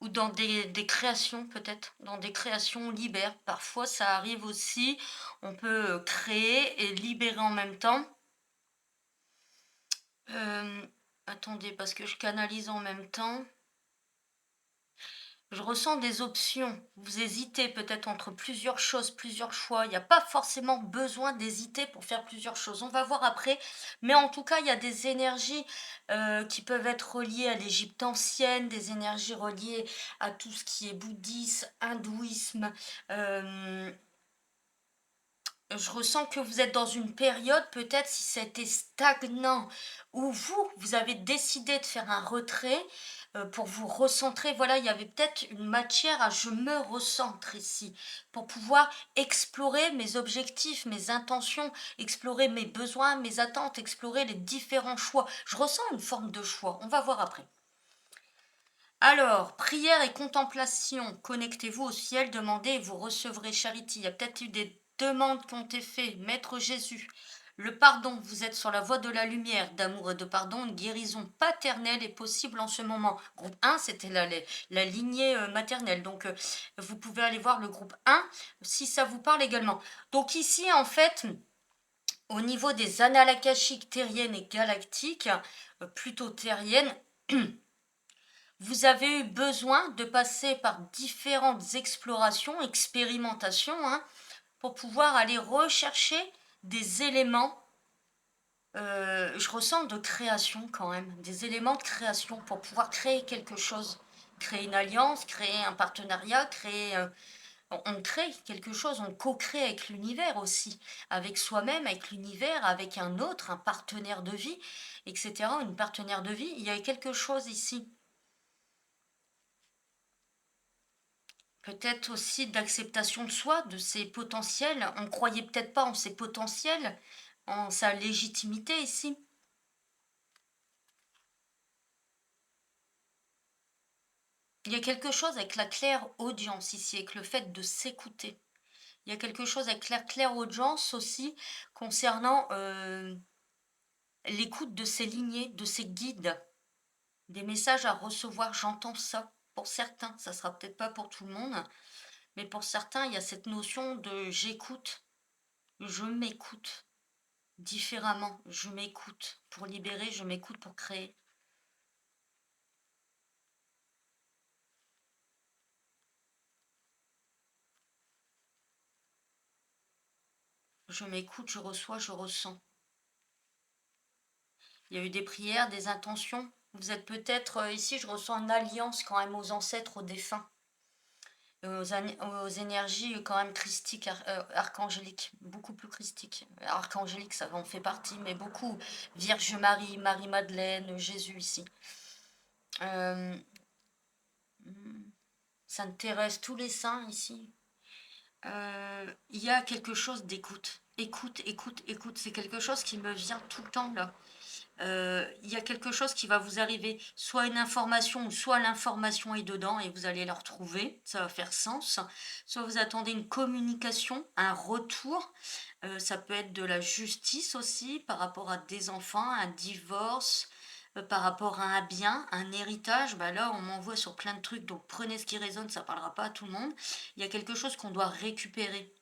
ou dans des créations peut-être, dans des créations libères. Parfois, ça arrive aussi, on peut créer et libérer en même temps. Attendez, parce que je canalise en même temps. Je ressens des options. Vous hésitez peut-être entre plusieurs choses, plusieurs choix. Il n'y a pas forcément besoin d'hésiter pour faire plusieurs choses. On va voir après. Mais en tout cas, il y a des énergies qui peuvent être reliées à l'Égypte ancienne, des énergies reliées à tout ce qui est bouddhisme, hindouisme. Je ressens que vous êtes dans une période, peut-être si c'était stagnant, où vous avez décidé de faire un retrait pour vous recentrer. Voilà, il y avait peut-être une matière à je me recentre ici, pour pouvoir explorer mes objectifs, mes intentions, explorer mes besoins, mes attentes, explorer les différents choix. Je ressens une forme de choix, on va voir après. Alors, prière et contemplation, connectez-vous au ciel, demandez et vous recevrez. Charity, il y a peut-être eu des demandes qui ont été faites. Maître Jésus, le pardon, vous êtes sur la voie de la lumière, d'amour et de pardon, une guérison paternelle est possible en ce moment. Groupe 1, c'était la lignée maternelle, donc vous pouvez aller voir le groupe 1 si ça vous parle également. Donc ici, en fait, au niveau des annales akashiques terriennes et galactiques, plutôt terriennes, vous avez eu besoin de passer par différentes explorations, expérimentations, hein, pour pouvoir aller rechercher des éléments, je ressens de création quand même, des éléments de création pour pouvoir créer quelque chose, créer une alliance, créer un partenariat, on crée quelque chose, on co-crée avec l'univers aussi, avec soi-même, avec l'univers, avec un autre, un partenaire de vie, etc. Une partenaire de vie, il y a quelque chose ici. Peut-être aussi d'acceptation de soi, de ses potentiels. On ne croyait peut-être pas en ses potentiels, en sa légitimité ici. Il y a quelque chose avec la claire audience ici, avec le fait de s'écouter. Il y a quelque chose avec la claire audience aussi concernant l'écoute de ses lignées, de ses guides, des messages à recevoir. J'entends ça pour certains, ça sera peut-être pas pour tout le monde, mais pour certains, il y a cette notion de j'écoute, je m'écoute. Différemment, je m'écoute pour libérer, je m'écoute pour créer. Je m'écoute, je reçois, je ressens. Il y a eu des prières, des intentions. Vous êtes peut-être, ici, je ressens une alliance quand même aux ancêtres, aux défunts, aux énergies quand même christiques, archangéliques, beaucoup plus christiques. Archangélique, ça en fait partie, mais beaucoup. Vierge Marie, Marie-Madeleine, Jésus ici. Euh, Sainte Thérèse, tous les saints ici. Il y a quelque chose d'écoute. Écoute, écoute, écoute. C'est quelque chose qui me vient tout le temps là. Il y a quelque chose qui va vous arriver, soit une information, ou soit l'information est dedans et vous allez la retrouver, ça va faire sens. Soit vous attendez une communication, un retour. Ça peut être de la justice aussi par rapport à des enfants, un divorce, par rapport à un bien, un héritage, bah là, on m'envoie sur plein de trucs, donc prenez ce qui résonne, ça parlera pas à tout le monde. Il y a quelque chose qu'on doit récupérer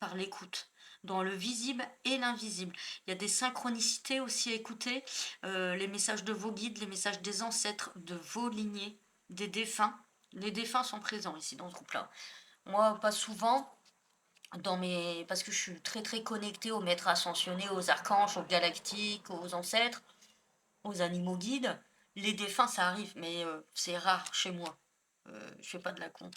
par l'écoute, dans le visible et l'invisible. Il y a des synchronicités aussi à écouter, les messages de vos guides, les messages des ancêtres, de vos lignées, des défunts. Les défunts sont présents ici dans ce groupe-là. Moi, pas souvent, parce que je suis très très connectée aux maîtres ascensionnés, aux archanges, aux galactiques, aux ancêtres, aux animaux guides. Les défunts, ça arrive, mais c'est rare chez moi. Je fais pas de la con.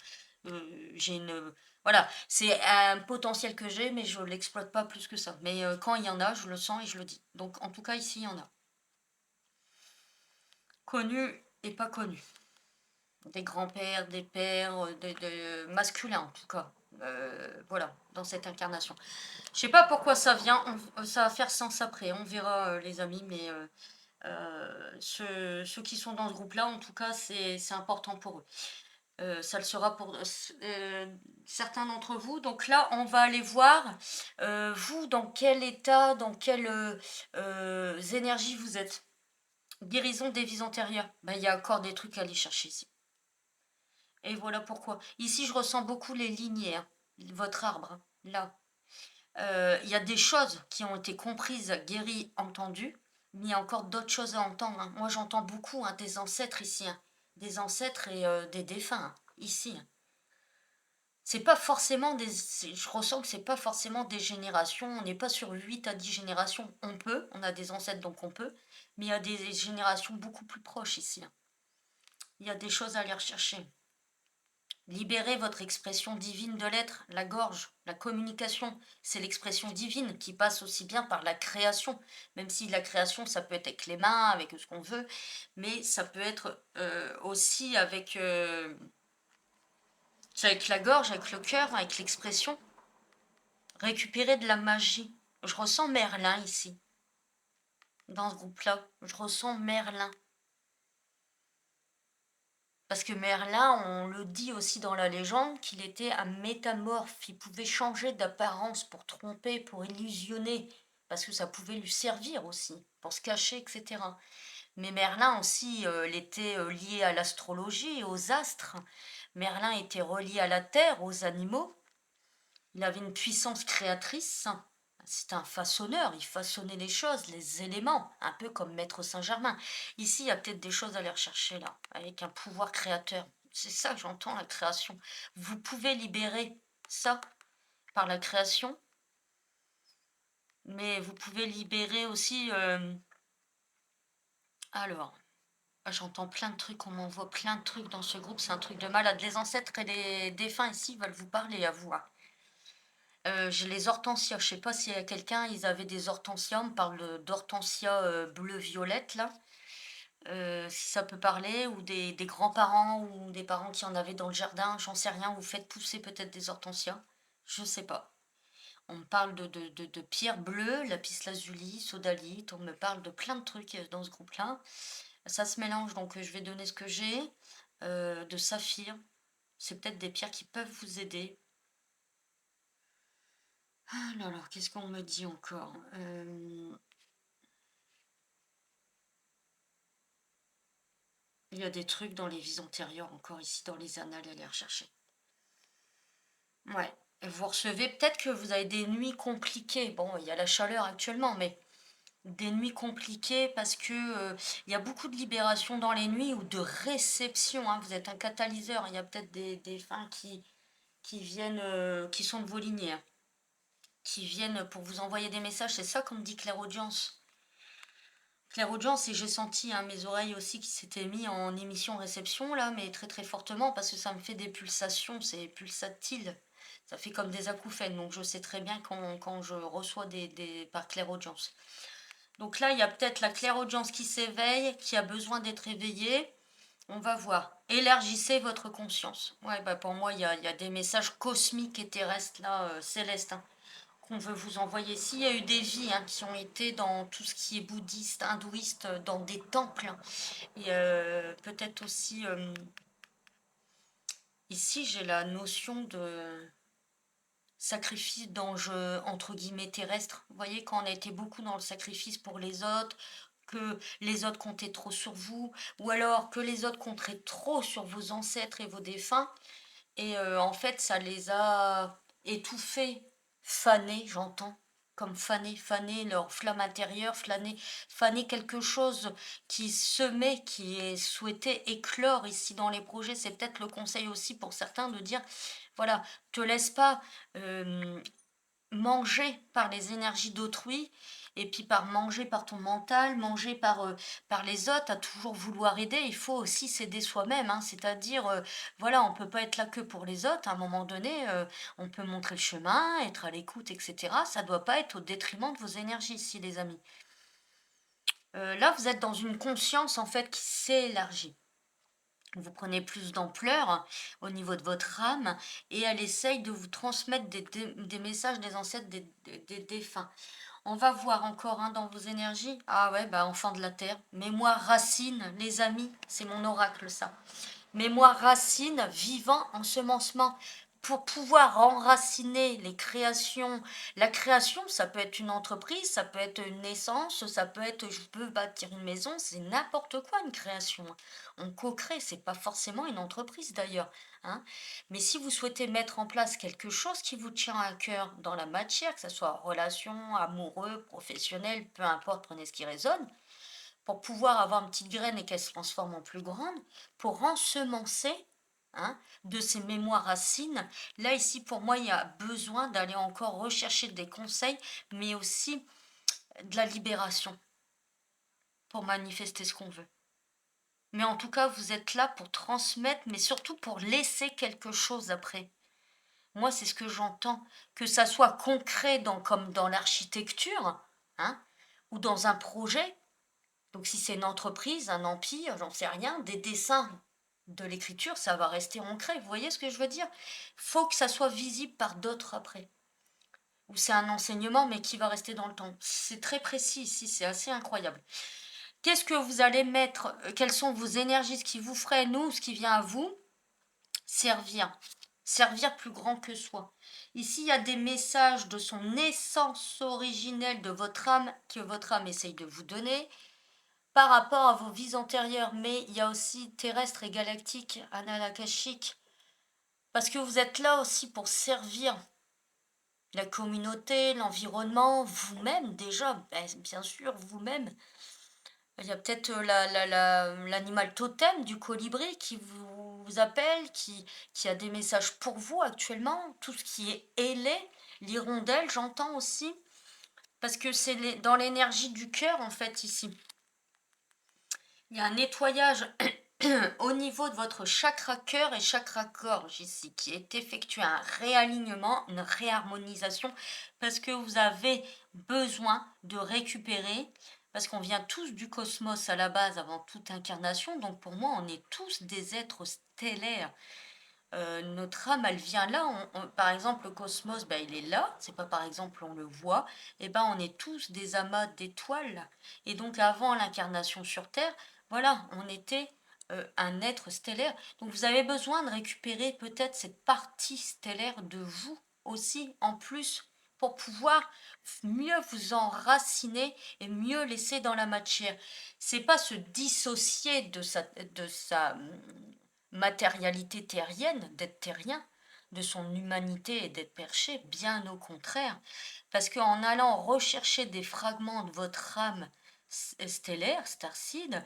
J'ai une. Voilà, c'est un potentiel que j'ai, mais je l'exploite pas plus que ça. Mais quand il y en a, je le sens et je le dis. Donc en tout cas, ici, il y en a. Connus et pas connus. Des grands-pères, des pères, masculins en tout cas. Voilà, dans cette incarnation. Je sais pas pourquoi ça vient, ça va faire sens après, on verra les amis, mais ceux qui sont dans ce groupe-là, en tout cas, c'est important pour eux. Ça le sera pour certains d'entre vous. Donc là, on va aller voir, vous, dans quel état, dans quelles énergies vous êtes. Guérison des vies antérieures. Ben, il y a encore des trucs à aller chercher ici. Et voilà pourquoi. Ici, je ressens beaucoup les lignées, hein, votre arbre, hein, là. Il y a des choses qui ont été comprises, guéries, entendues, mais il y a encore d'autres choses à entendre, hein. Moi, j'entends beaucoup, hein, des ancêtres ici, hein. Des ancêtres et des défunts, hein, ici, hein. C'est pas forcément je ressens que c'est pas forcément des générations. On n'est pas sur 8 à 10 générations. On a des ancêtres donc on peut, mais il y a des générations beaucoup plus proches ici, hein. Il y a des choses à aller rechercher. Libérez votre expression divine de l'être, la gorge, la communication. C'est l'expression divine qui passe aussi bien par la création, même si la création, ça peut être avec les mains, avec ce qu'on veut, mais ça peut être aussi c'est avec la gorge, avec le cœur, avec l'expression. Récupérer de la magie. Je ressens Merlin ici, dans ce groupe-là. Je ressens Merlin. Parce que Merlin, on le dit aussi dans la légende, qu'il était un métamorphe. Il pouvait changer d'apparence pour tromper, pour illusionner, parce que ça pouvait lui servir aussi, pour se cacher, etc. Mais Merlin aussi, il était lié à l'astrologie, aux astres. Merlin était relié à la terre, aux animaux. Il avait une puissance créatrice. C'était un façonneur, il façonnait les choses, les éléments, un peu comme Maître Saint-Germain. Ici, il y a peut-être des choses à aller rechercher là, avec un pouvoir créateur. C'est ça que j'entends, la création. Vous pouvez libérer ça par la création, mais vous pouvez libérer aussi... Alors, j'entends plein de trucs, on m'envoie plein de trucs dans ce groupe, c'est un truc de malade. Les ancêtres et les défunts ici veulent vous parler à vous, hein. J'ai les hortensias, je sais pas s'il y a quelqu'un, ils avaient des hortensias, on parle d'hortensia bleu-violette là, si ça peut parler, ou des grands-parents ou des parents qui en avaient dans le jardin, j'en sais rien, vous faites pousser peut-être des hortensias, je sais pas. On me parle de pierre bleue, lapis-lazuli, sodalite, on me parle de plein de trucs dans ce groupe-là. Ça se mélange, donc je vais donner ce que j'ai, de saphir, c'est peut-être des pierres qui peuvent vous aider. Ah là là, qu'est-ce qu'on me dit encore? Il y a des trucs dans les vies antérieures encore ici dans les annales à aller rechercher. Ouais. Et vous recevez peut-être que vous avez des nuits compliquées. Bon, il y a la chaleur actuellement, mais des nuits compliquées parce que il y a beaucoup de libération dans les nuits ou de réception, hein. Vous êtes un catalyseur. Il y a peut-être des fins qui viennent, qui sont de vos lignées, hein, qui viennent pour vous envoyer des messages. C'est ça qu'on me dit clairaudience. Clairaudience, et j'ai senti, hein, mes oreilles aussi qui s'étaient mis en émission réception là, mais très très fortement parce que ça me fait des pulsations, c'est pulsatile. Ça fait comme des acouphènes, donc je sais très bien quand je reçois par clairaudience. Donc là, il y a peut-être la clairaudience qui s'éveille, qui a besoin d'être éveillée. On va voir. Élargissez votre conscience. Ouais, bah pour moi, il y a des messages cosmiques et terrestres là, célestes, hein, qu'on veut vous envoyer. S'il y a eu des vies, hein, qui ont été dans tout ce qui est bouddhiste, hindouiste, dans des temples, hein, et peut-être aussi, ici j'ai la notion de sacrifice d'ange, entre guillemets, terrestre. Vous voyez, quand on a été beaucoup dans le sacrifice pour les autres, que les autres comptaient trop sur vous, ou alors que les autres compteraient trop sur vos ancêtres et vos défunts. Et en fait, ça les a étouffés, fanés, j'entends, comme faner leur flamme intérieure, faner quelque chose qui semait, qui est souhaité éclore ici dans les projets. C'est peut-être le conseil aussi pour certains de dire, voilà, te laisse pas manger par les énergies d'autrui et puis par manger par ton mental, manger par les autres, à toujours vouloir aider, il faut aussi s'aider soi-même, hein. C'est-à-dire, voilà, on peut pas être là que pour les autres. À un moment donné, on peut montrer le chemin, être à l'écoute, et cetera. Ça doit pas être au détriment de vos énergies ici, les amis. Là, vous êtes dans une conscience, en fait, qui s'élargit. Vous prenez plus d'ampleur au niveau de votre âme et elle essaye de vous transmettre des messages des ancêtres, des défunts. On va voir encore hein, dans vos énergies. Ah ouais, bah enfant de la terre. Mémoire racine, les amis, c'est mon oracle ça. Mémoire racine, vivant, ensemencement. Pour pouvoir enraciner les créations, la création, ça peut être une entreprise, ça peut être une naissance, ça peut être je peux bâtir une maison, c'est n'importe quoi une création. On co-crée, c'est pas forcément une entreprise d'ailleurs, hein. Mais si vous souhaitez mettre en place quelque chose qui vous tient à cœur dans la matière, que ce soit relation, amoureux, professionnel, peu importe, prenez ce qui résonne, pour pouvoir avoir une petite graine et qu'elle se transforme en plus grande, pour ensemencer hein, de ces mémoires racines. Là, ici, pour moi, il y a besoin d'aller encore rechercher des conseils, mais aussi de la libération pour manifester ce qu'on veut. Mais en tout cas, vous êtes là pour transmettre, mais surtout pour laisser quelque chose après. Moi, c'est ce que j'entends, que ça soit concret comme dans l'architecture, hein, ou dans un projet. Donc si c'est une entreprise, un empire, j'en sais rien, des dessins de l'écriture, ça va rester ancré. Vous voyez ce que je veux dire? Faut que ça soit visible par d'autres après. Ou c'est un enseignement, mais qui va rester dans le temps. C'est très précis ici, c'est assez incroyable. Qu'est-ce que vous allez mettre? Quelles sont vos énergies? Ce qui vous ferait, nous, ce qui vient à vous? Servir. Servir plus grand que soi. Ici, il y a des messages de son essence originelle de votre âme que votre âme essaye de vous donner par rapport à vos vies antérieures, mais il y a aussi terrestre et galactique, analakashique, parce que vous êtes là aussi pour servir la communauté, l'environnement, vous-même déjà, bien sûr, vous-même. Il y a peut-être l'animal totem du colibri qui vous appelle, qui a des messages pour vous actuellement, tout ce qui est ailé, l'hirondelle, j'entends aussi, parce que c'est dans l'énergie du cœur en fait ici. Il y a un nettoyage au niveau de votre chakra cœur et chakra gorge ici, qui est effectué un réalignement, une réharmonisation, parce que vous avez besoin de récupérer, parce qu'on vient tous du cosmos à la base avant toute incarnation, donc pour moi on est tous des êtres stellaires. Notre âme, elle vient là. Par exemple, le cosmos, ben, il est là. C'est pas par exemple on le voit. Et ben, on est tous des amas d'étoiles. Et donc, avant l'incarnation sur Terre, voilà, on était un être stellaire. Donc, vous avez besoin de récupérer peut-être cette partie stellaire de vous aussi, en plus, pour pouvoir mieux vous enraciner et mieux laisser dans la matière. C'est pas se dissocier de sa matérialité terrienne, d'être terrien, de son humanité et d'être perché, bien au contraire. Parce qu'en allant rechercher des fragments de votre âme stellaire, starseed,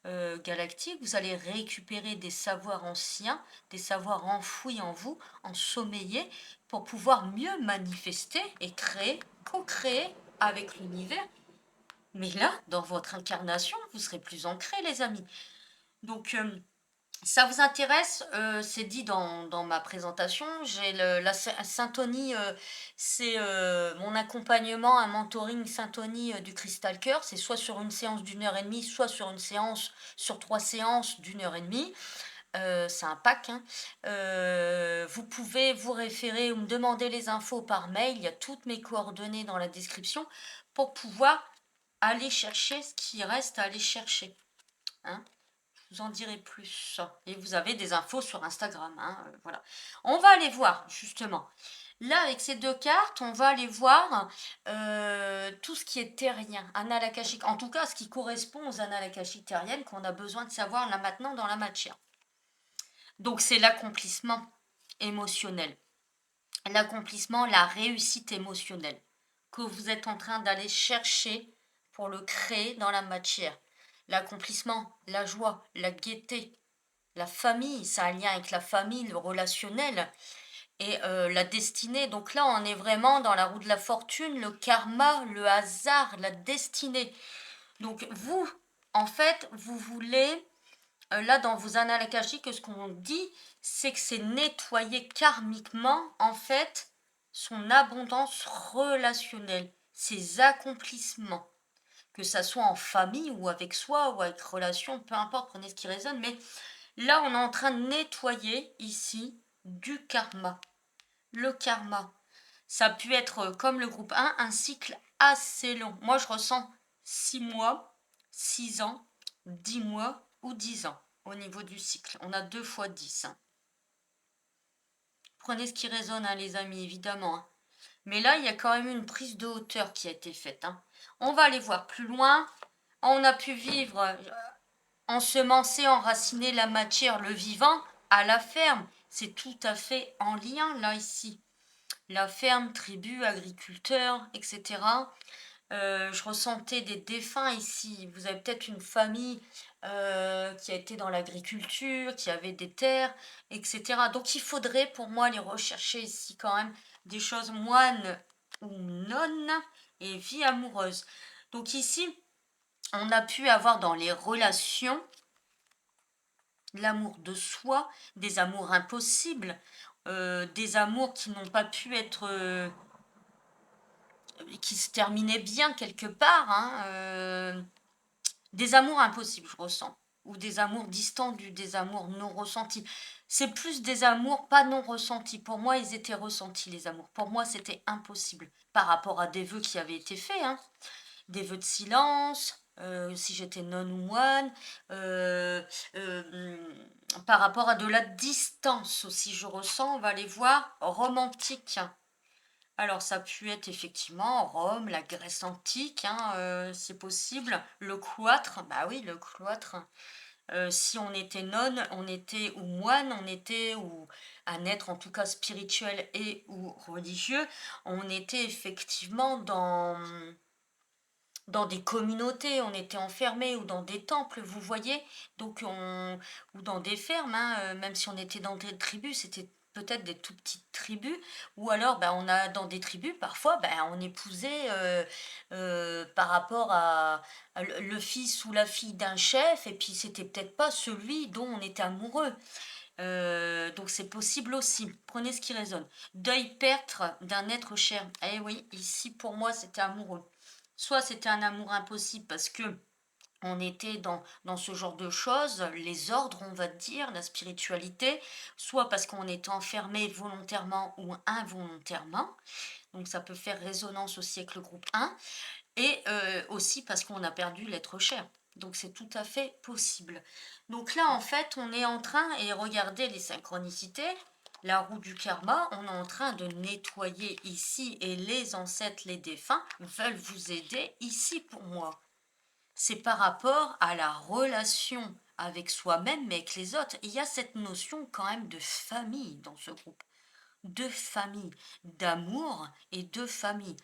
galactique, vous allez récupérer des savoirs anciens, des savoirs enfouis en vous, ensommeillés, pour pouvoir mieux manifester et créer, co-créer avec l'univers. Mais là, dans votre incarnation, vous serez plus ancré, les amis. Donc, ça vous intéresse, c'est dit dans ma présentation, j'ai la syntonie, c'est mon accompagnement, un mentoring syntonie du Crystal Cœur. C'est soit sur une séance d'1 heure et demie, soit sur une séance, sur 3 séances d'1 heure et demie. C'est un pack, hein. Vous pouvez vous référer ou me demander les infos par mail. Il y a toutes mes coordonnées dans la description pour pouvoir aller chercher ce qui reste à aller chercher. Hein. Je vous en dirai plus. Et vous avez des infos sur Instagram. Hein, voilà. On va aller voir, justement. Là, avec ces 2 cartes, on va aller voir, tout ce qui est terrien, annales akashiques. En tout cas, ce qui correspond aux annales akashiques terriennes qu'on a besoin de savoir là maintenant dans la matière. Donc c'est l'accomplissement émotionnel. L'accomplissement, la réussite émotionnelle que vous êtes en train d'aller chercher pour le créer dans la matière. L'accomplissement, la joie, la gaieté, la famille, ça a un lien avec la famille, le relationnel et la destinée. Donc là, on est vraiment dans la roue de la fortune, le karma, le hasard, la destinée. Donc vous, en fait, vous voulez, là dans vos annales akashiques, ce qu'on dit, c'est que c'est nettoyer karmiquement, en fait, son abondance relationnelle, ses accomplissements. Que ça soit en famille ou avec soi ou avec relation, peu importe, prenez ce qui résonne, mais là on est en train de nettoyer ici du karma. Le karma, ça a pu être comme le groupe 1, un cycle assez long. Moi je ressens 6 mois, 6 ans, 10 mois ou 10 ans au niveau du cycle. On a 2 fois 10. Hein. Prenez ce qui résonne, hein, les amis, évidemment. Hein. Mais là, il y a quand même une prise de hauteur qui a été faite. Hein. On va aller voir plus loin. On a pu vivre, ensemencer, enraciner la matière, le vivant, à la ferme. C'est tout à fait en lien, là, ici. La ferme, tribu, agriculteurs, etc. Je ressentais des défunts ici. Vous avez peut-être une famille qui a été dans l'agriculture, qui avait des terres, etc. Donc il faudrait pour moi aller rechercher ici quand même des choses moines ou nonnes et vie amoureuse. Donc ici, on a pu avoir dans les relations l'amour de soi, des amours impossibles, des amours qui n'ont pas pu être qui se terminaient bien quelque part, hein, des amours impossibles, je ressens, ou des amours distendus, des amours non ressentis. C'est plus des amours pas non ressentis. Pour moi, ils étaient ressentis, les amours. Pour moi, c'était impossible par rapport à des vœux qui avaient été faits, hein. Des vœux de silence, si j'étais non ou moine, par rapport à de la distance aussi, je ressens, on va les voir, romantique. Alors, ça a pu être effectivement Rome, la Grèce antique, hein, c'est possible. Le cloître, bah oui, le cloître. Si on était nonne, on était ou moine, on était ou un être en tout cas spirituel et ou religieux, on était effectivement dans des communautés, on était enfermés ou dans des temples, vous voyez? Donc on ou dans des fermes, hein, même si on était dans des tribus, c'était peut-être des tout petites tribus ou alors, bah, on a dans des tribus parfois, bah, on épousait, par rapport à le fils ou la fille d'un chef et puis c'était peut-être pas celui dont on était amoureux. Donc c'est possible aussi. Prenez ce qui résonne. Deuil, perte d'un être cher. Eh oui, ici pour moi c'était amoureux. Soit c'était un amour impossible parce que on était dans ce genre de choses, les ordres, on va dire, la spiritualité, soit parce qu'on est enfermé volontairement ou involontairement. Donc ça peut faire résonance aussi avec le groupe 1. Et aussi parce qu'on a perdu l'être cher. Donc c'est tout à fait possible. Donc là, en fait, on est en train, et regardez les synchronicités, la roue du karma, on est en train de nettoyer ici et les ancêtres, les défunts veulent vous aider ici pour moi. C'est par rapport à la relation avec soi-même, mais avec les autres. Il y a cette notion quand même de famille dans ce groupe. De famille, d'amour et de famille.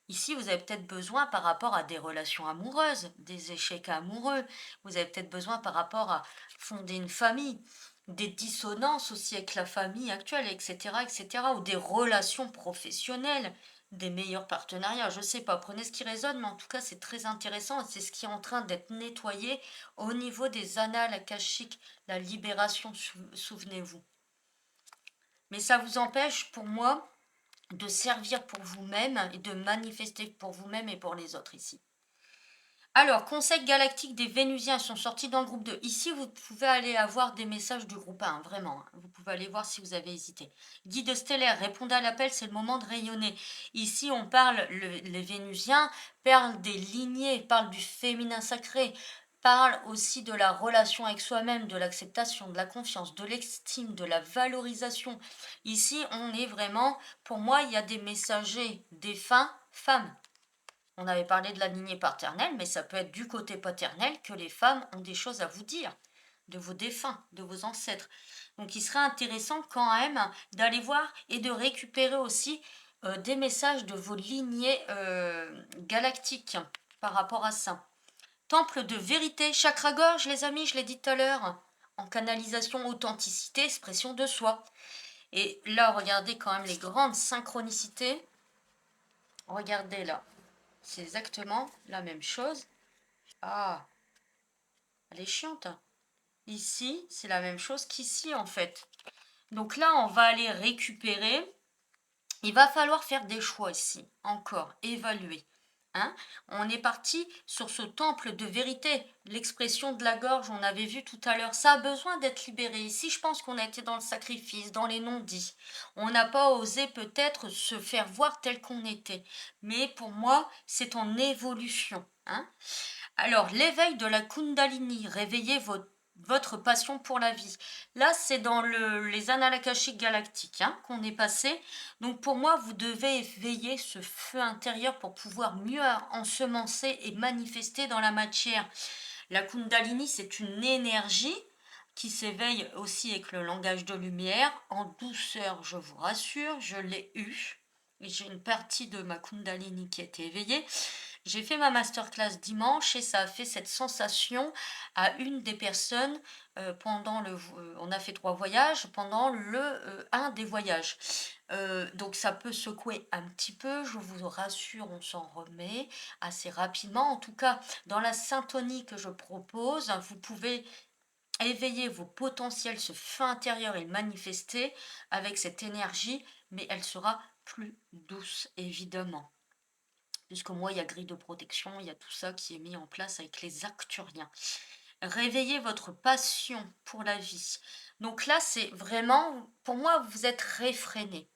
Ici, vous avez peut-être besoin par rapport à des relations amoureuses, des échecs amoureux. Vous avez peut-être besoin par rapport à fonder une famille, des dissonances aussi avec la famille actuelle, etc., etc., ou des relations professionnelles, des meilleurs partenariats. Je ne sais pas, prenez ce qui résonne, mais en tout cas, c'est très intéressant et c'est ce qui est en train d'être nettoyé au niveau des annales akashiques, la libération, souvenez-vous. Mais ça vous empêche, pour moi, de servir pour vous-même et de manifester pour vous-même et pour les autres ici. Alors, Conseil galactique des Vénusiens sont sortis dans le groupe 2. Ici, vous pouvez aller avoir des messages du groupe 1, vraiment. Hein. Vous pouvez aller voir si vous avez hésité. Guide stellaire, répondez à l'appel, c'est le moment de rayonner. Ici, on parle, les Vénusiens parlent des lignées, parlent du féminin sacré, parle aussi de la relation avec soi-même, de l'acceptation, de la confiance, de l'estime, de la valorisation. Ici, on est vraiment, pour moi, il y a des messagers défunts femmes. On avait parlé de la lignée paternelle, mais ça peut être du côté paternel que les femmes ont des choses à vous dire, de vos défunts, de vos ancêtres. Donc il serait intéressant quand même d'aller voir et de récupérer aussi des messages de vos lignées galactiques par rapport à ça. Temple de vérité, chakra-gorge, les amis, je l'ai dit tout à l'heure, en canalisation, authenticité, expression de soi. Et là, regardez quand même les grandes synchronicités. Regardez là, c'est exactement la même chose. Ah, elle est chiante. Ici, c'est la même chose qu'ici en fait. Donc là, on va aller récupérer. Il va falloir faire des choix ici, encore, évaluer. Hein. On est parti sur ce temple de vérité, l'expression de la gorge, on avait vu tout à l'heure, ça a besoin d'être libéré. Ici, je pense qu'on a été dans le sacrifice, dans les non-dits. On n'a pas osé peut-être se faire voir tel qu'on était. Mais pour moi, c'est en évolution. Hein. Alors, l'éveil de la Kundalini, réveillez votre passion pour la vie. Là, c'est dans les annales akashiques galactiques hein, qu'on est passé. Donc, pour moi, vous devez éveiller ce feu intérieur pour pouvoir mieux ensemencer et manifester dans la matière. La Kundalini, c'est une énergie qui s'éveille aussi avec le langage de lumière, en douceur, je vous rassure, je l'ai eu. J'ai une partie de ma Kundalini qui a été éveillée. J'ai fait ma masterclass dimanche et ça a fait cette sensation à une des personnes pendant on a fait 3 voyages, pendant un des voyages. Donc ça peut secouer un petit peu, je vous rassure, on s'en remet assez rapidement. En tout cas, dans la syntonie que je propose, vous pouvez éveiller vos potentiels, ce feu intérieur et le manifester avec cette énergie, mais elle sera plus douce, évidemment. Puisque moi, il y a grille de protection, il y a tout ça qui est mis en place avec les acturiens. Réveillez votre passion pour la vie. Donc là, c'est vraiment, pour moi, vous êtes réfréné.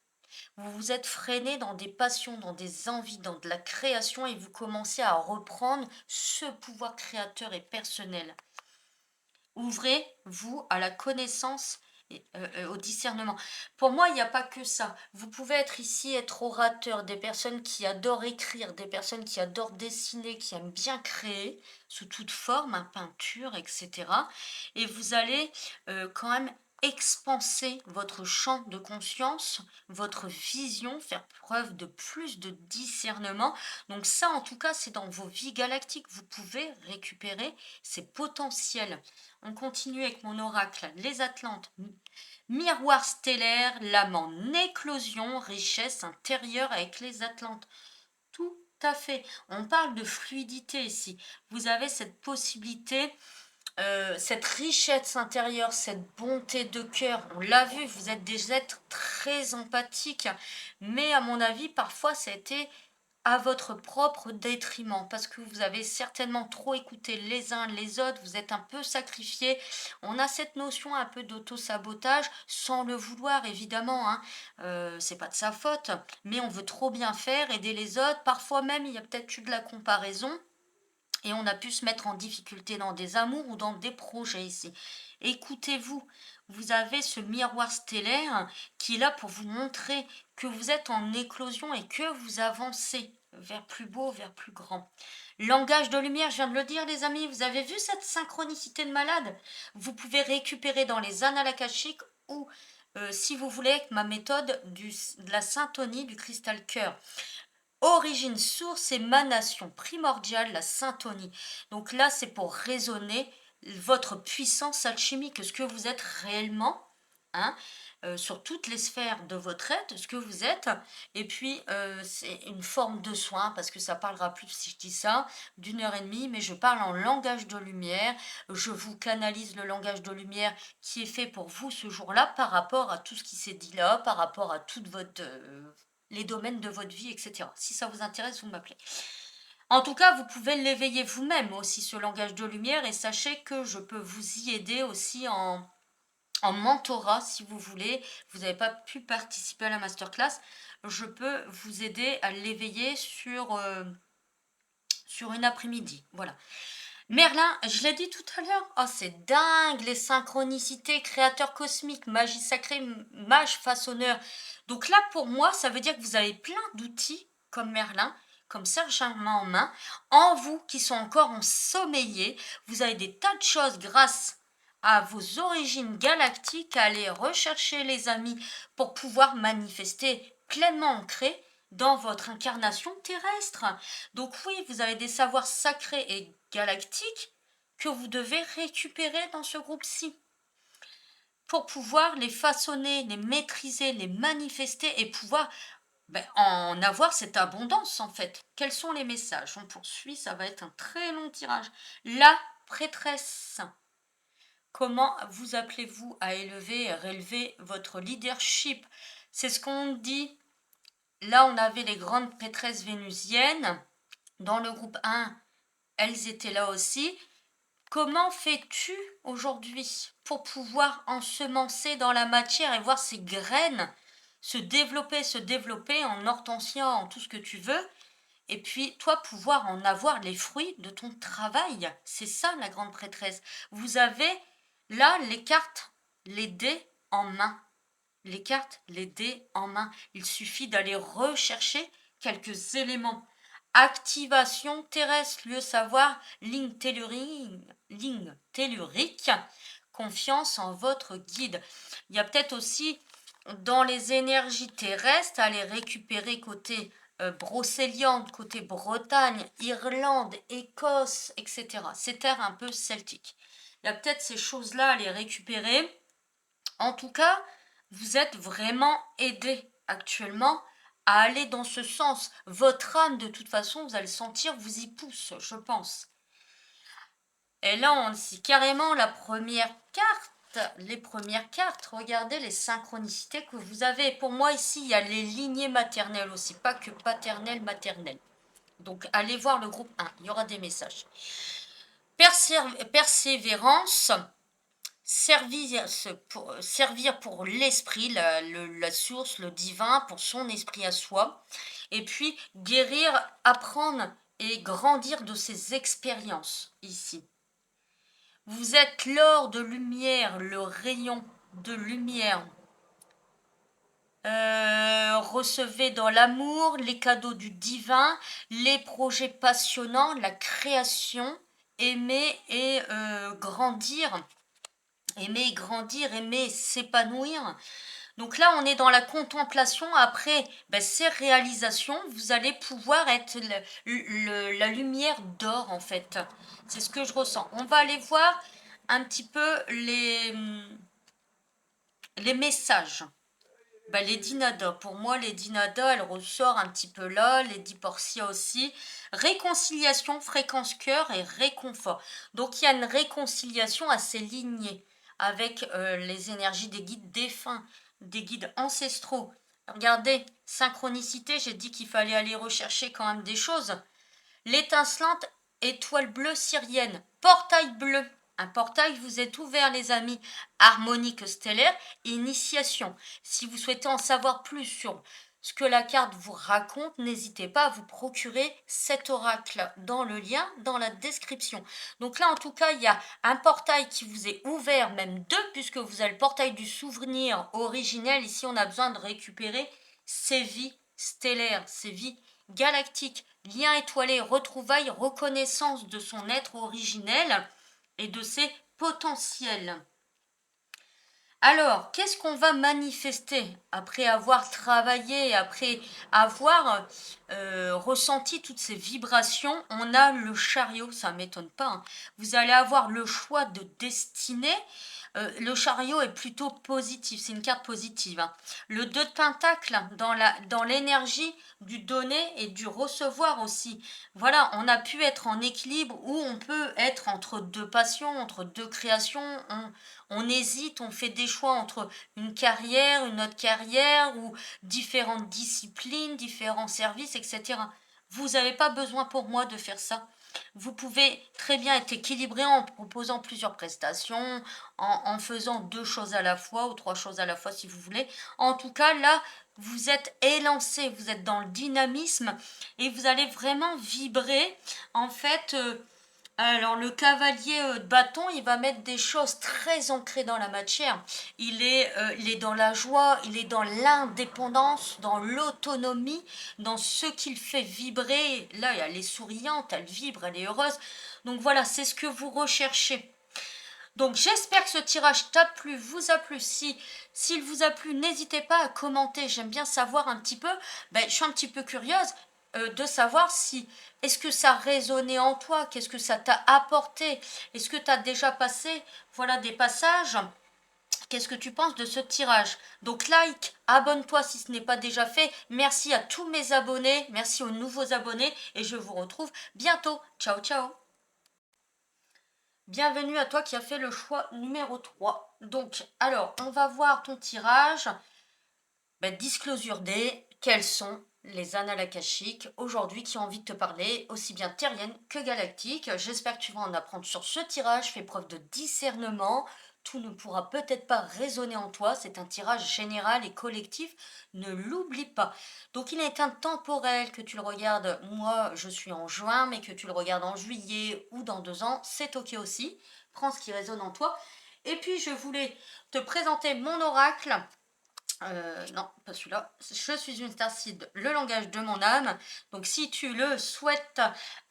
Vous vous êtes freiné dans des passions, dans des envies, dans de la création et vous commencez à reprendre ce pouvoir créateur et personnel. Ouvrez-vous à la connaissance et au discernement. Pour moi, il n'y a pas que ça. Vous pouvez être ici, être orateur, des personnes qui adorent écrire, des personnes qui adorent dessiner, qui aiment bien créer sous toute forme, hein, peinture, etc. Et vous allez quand même expanser votre champ de conscience, votre vision, faire preuve de plus de discernement. Donc ça, en tout cas, c'est dans vos vies galactiques. Vous pouvez récupérer ces potentiels. On continue avec mon oracle, les Atlantes. Miroir stellaire, l'âme en éclosion, richesse intérieure avec les Atlantes. Tout à fait. On parle de fluidité ici. Vous avez cette possibilité, cette richesse intérieure, cette bonté de cœur. On l'a vu, vous êtes des êtres très empathiques. Mais à mon avis, parfois, ça a été à votre propre détriment, parce que vous avez certainement trop écouté les uns les autres, vous êtes un peu sacrifié. On a cette notion un peu d'auto-sabotage, sans le vouloir évidemment, hein. C'est pas de sa faute, mais on veut trop bien faire, aider les autres. Parfois même, il y a peut-être eu de la comparaison. Et on a pu se mettre en difficulté dans des amours ou dans des projets ici. Écoutez-vous, vous avez ce miroir stellaire qui est là pour vous montrer que vous êtes en éclosion et que vous avancez vers plus beau, vers plus grand. Langage de lumière, je viens de le dire les amis, vous avez vu cette synchronicité de malade? Vous pouvez récupérer dans les annales akashiques ou si vous voulez avec ma méthode de la syntonie du cristal cœur. Origine, source, émanation primordiale, la syntonie. Donc là, c'est pour raisonner votre puissance alchimique, ce que vous êtes réellement, hein, sur toutes les sphères de votre être, ce que vous êtes. Et puis, c'est une forme de soin, parce que ça parlera plus si je dis ça, d'1 h 30, mais je parle en langage de lumière. Je vous canalise le langage de lumière qui est fait pour vous ce jour-là par rapport à tout ce qui s'est dit là, par rapport à toute votre les domaines de votre vie, etc. Si ça vous intéresse, vous m'appelez. En tout cas, vous pouvez l'éveiller vous-même aussi, ce langage de lumière, et sachez que je peux vous y aider aussi en mentorat, si vous voulez. Vous n'avez pas pu participer à la masterclass. Je peux vous aider à l'éveiller sur une après-midi. Voilà. Merlin, je l'ai dit tout à l'heure, oh c'est dingue, les synchronicités, créateur cosmique, magie sacrée, mage façonneur. Donc là, pour moi, ça veut dire que vous avez plein d'outils comme Merlin, comme Serge en main, en vous qui sont encore ensommeillés. Vous avez des tas de choses grâce à vos origines galactiques à aller rechercher les amis pour pouvoir manifester pleinement ancré dans votre incarnation terrestre. Donc oui, vous avez des savoirs sacrés et galactiques que vous devez récupérer dans ce groupe-ci pour pouvoir les façonner, les maîtriser, les manifester et pouvoir en avoir cette abondance en fait. Quels sont les messages? On poursuit, ça va être un très long tirage. La prêtresse. Comment vous appelez-vous à élever et relever votre leadership? C'est ce qu'on dit. Là, on avait les grandes prêtresses vénusiennes. Dans le groupe 1, elles étaient là aussi. Comment fais-tu aujourd'hui pour pouvoir ensemencer dans la matière et voir ces graines se développer en hortensia, en tout ce que tu veux, et puis toi pouvoir en avoir les fruits de ton travail. C'est ça la grande prêtresse. Vous avez là les cartes, les dés en main. Les cartes, les dés en main. Il suffit d'aller rechercher quelques éléments. Activation terrestre, lieu savoir, ligne tellurique, confiance en votre guide. Il y a peut-être aussi dans les énergies terrestres à les récupérer côté Brocéliande, côté Bretagne, Irlande, Écosse, etc. Ces terres un peu celtiques. Il y a peut-être ces choses-là à les récupérer. En tout cas, vous êtes vraiment aidé actuellement à aller dans ce sens. Votre âme, de toute façon, vous allez sentir, vous y pousse, je pense. Et là, on sait carrément la première carte, les premières cartes. Regardez les synchronicités que vous avez. Pour moi, ici, il y a les lignées maternelles aussi, pas que paternelle, maternelle. Donc, allez voir le groupe 1, il y aura des messages. Persévérance. Servir pour l'esprit, la source, le divin, pour son esprit à soi. Et puis guérir, apprendre et grandir de ses expériences ici. Vous êtes l'or de lumière, le rayon de lumière. Recevez dans l'amour les cadeaux du divin, les projets passionnants, la création, aimer et grandir. Aimer grandir, aimer s'épanouir. Donc là, on est dans la contemplation. Après ces réalisations, vous allez pouvoir être la lumière d'or, en fait. C'est ce que je ressens. On va aller voir un petit peu les messages. Les Dinada, pour moi, les Dinada, elle ressort un petit peu là, les Diportia aussi. Réconciliation, fréquence cœur et réconfort. Donc il y a une réconciliation assez lignée avec les énergies des guides défunts, des guides ancestraux. Regardez, synchronicité, j'ai dit qu'il fallait aller rechercher quand même des choses. L'étincelante étoile bleue syrienne, portail bleu. Un portail vous est ouvert, les amis. Harmonique stellaire, initiation. Si vous souhaitez en savoir plus sur ce que la carte vous raconte, n'hésitez pas à vous procurer cet oracle dans le lien, dans la description. Donc là, en tout cas, il y a un portail qui vous est ouvert, même deux, puisque vous avez le portail du souvenir originel. Ici, on a besoin de récupérer ces vies stellaires, ces vies galactiques, lien étoilé, retrouvailles, reconnaissance de son être originel et de ses potentiels. Alors, qu'est-ce qu'on va manifester après avoir travaillé, après avoir ressenti toutes ces vibrations? On a le chariot, ça ne m'étonne pas, hein. Vous allez avoir le choix de destinée. Le chariot est plutôt positif, c'est une carte positive, hein. Le 2 de pentacle dans l'énergie du donner et du recevoir aussi. Voilà, on a pu être en équilibre ou on peut être entre deux passions, entre deux créations. On hésite, on fait des choix entre une carrière, une autre carrière ou différentes disciplines, différents services, etc. Vous n'avez pas besoin pour moi de faire ça. Vous pouvez très bien être équilibré en proposant plusieurs prestations, en faisant deux choses à la fois ou trois choses à la fois si vous voulez. En tout cas, là, vous êtes élancé, vous êtes dans le dynamisme et vous allez vraiment vibrer en fait Alors, le cavalier de bâton, il va mettre des choses très ancrées dans la matière. Il est dans la joie, il est dans l'indépendance, dans l'autonomie, dans ce qu'il fait vibrer. Là, elle est souriante, elle vibre, elle est heureuse. Donc voilà, c'est ce que vous recherchez. Donc j'espère que ce tirage t'a plu, vous a plu. S'il vous a plu, n'hésitez pas à commenter. J'aime bien savoir un petit peu. Je suis un petit peu curieuse de savoir si est-ce que ça résonnait en toi, qu'est-ce que ça t'a apporté, est-ce que tu as déjà passé voilà des passages. Qu'est-ce que tu penses de ce tirage? Donc like, abonne-toi si ce n'est pas déjà fait. Merci à tous mes abonnés, merci aux nouveaux abonnés et je vous retrouve bientôt. Ciao ciao. Bienvenue à toi qui as fait le choix numéro 3. Donc, alors, on va voir ton tirage. Disclosure D, quels sont les annales akashiques aujourd'hui qui ont envie de te parler, aussi bien terrienne que galactique. J'espère que tu vas en apprendre sur ce tirage. Fais preuve de discernement. Tout ne pourra peut-être pas résonner en toi. C'est un tirage général et collectif. Ne l'oublie pas. Donc il est intemporel que tu le regardes. Moi, je suis en juin, mais que tu le regardes en juillet ou dans 2 ans, c'est ok aussi. Prends ce qui résonne en toi. Et puis je voulais te présenter mon oracle. Non, pas celui-là. Je suis une starseed, le langage de mon âme. Donc, si tu le souhaites,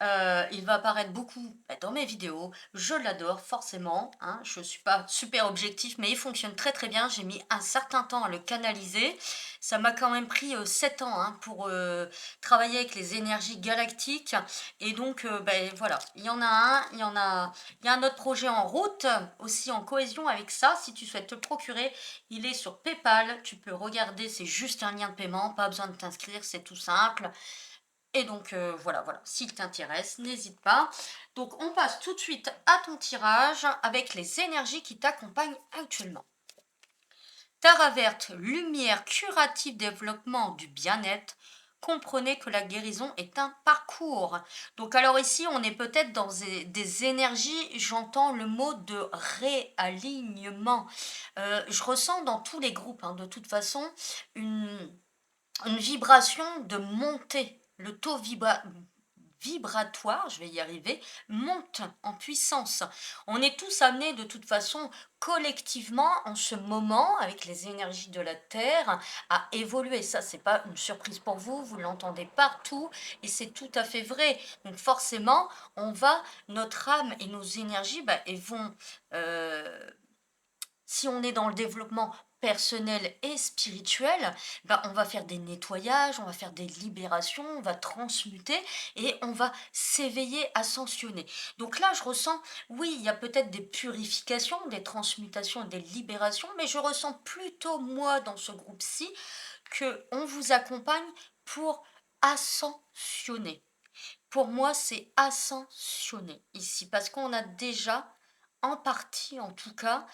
il va apparaître beaucoup dans mes vidéos. Je l'adore forcément. Hein. Je ne suis pas super objectif, mais il fonctionne très très bien. J'ai mis un certain temps à le canaliser. Ça m'a quand même pris 7 ans hein, pour travailler avec les énergies galactiques. Et donc, voilà, il y en a un, il y a un autre projet en route, aussi en cohésion avec ça. Si tu souhaites te procurer, il est sur PayPal, tu peux regarder, c'est juste un lien de paiement, pas besoin de t'inscrire, c'est tout simple. Et donc voilà, s'il t'intéresse, n'hésite pas. Donc on passe tout de suite à ton tirage avec les énergies qui t'accompagnent actuellement. Tara verte, lumière, curative, développement du bien-être. Comprenez que la guérison est un parcours. Donc alors ici, on est peut-être dans des énergies, j'entends le mot de réalignement. Je ressens dans tous les groupes, hein, de toute façon, une vibration de montée. Le taux vibratoire, je vais y arriver, monte en puissance. On est tous amenés de toute façon collectivement en ce moment avec les énergies de la Terre à évoluer. Ça, c'est pas une surprise pour vous, vous l'entendez partout et c'est tout à fait vrai. Donc forcément, notre âme et nos énergies, elles vont si on est dans le développement personnel et spirituel, on va faire des nettoyages, on va faire des libérations, on va transmuter et on va s'éveiller, ascensionner. Donc là, je ressens, oui, il y a peut-être des purifications, des transmutations, des libérations, mais je ressens plutôt, moi, dans ce groupe-ci, qu'on vous accompagne pour ascensionner. Pour moi, c'est ascensionner ici, parce qu'on a déjà en partie en tout cas,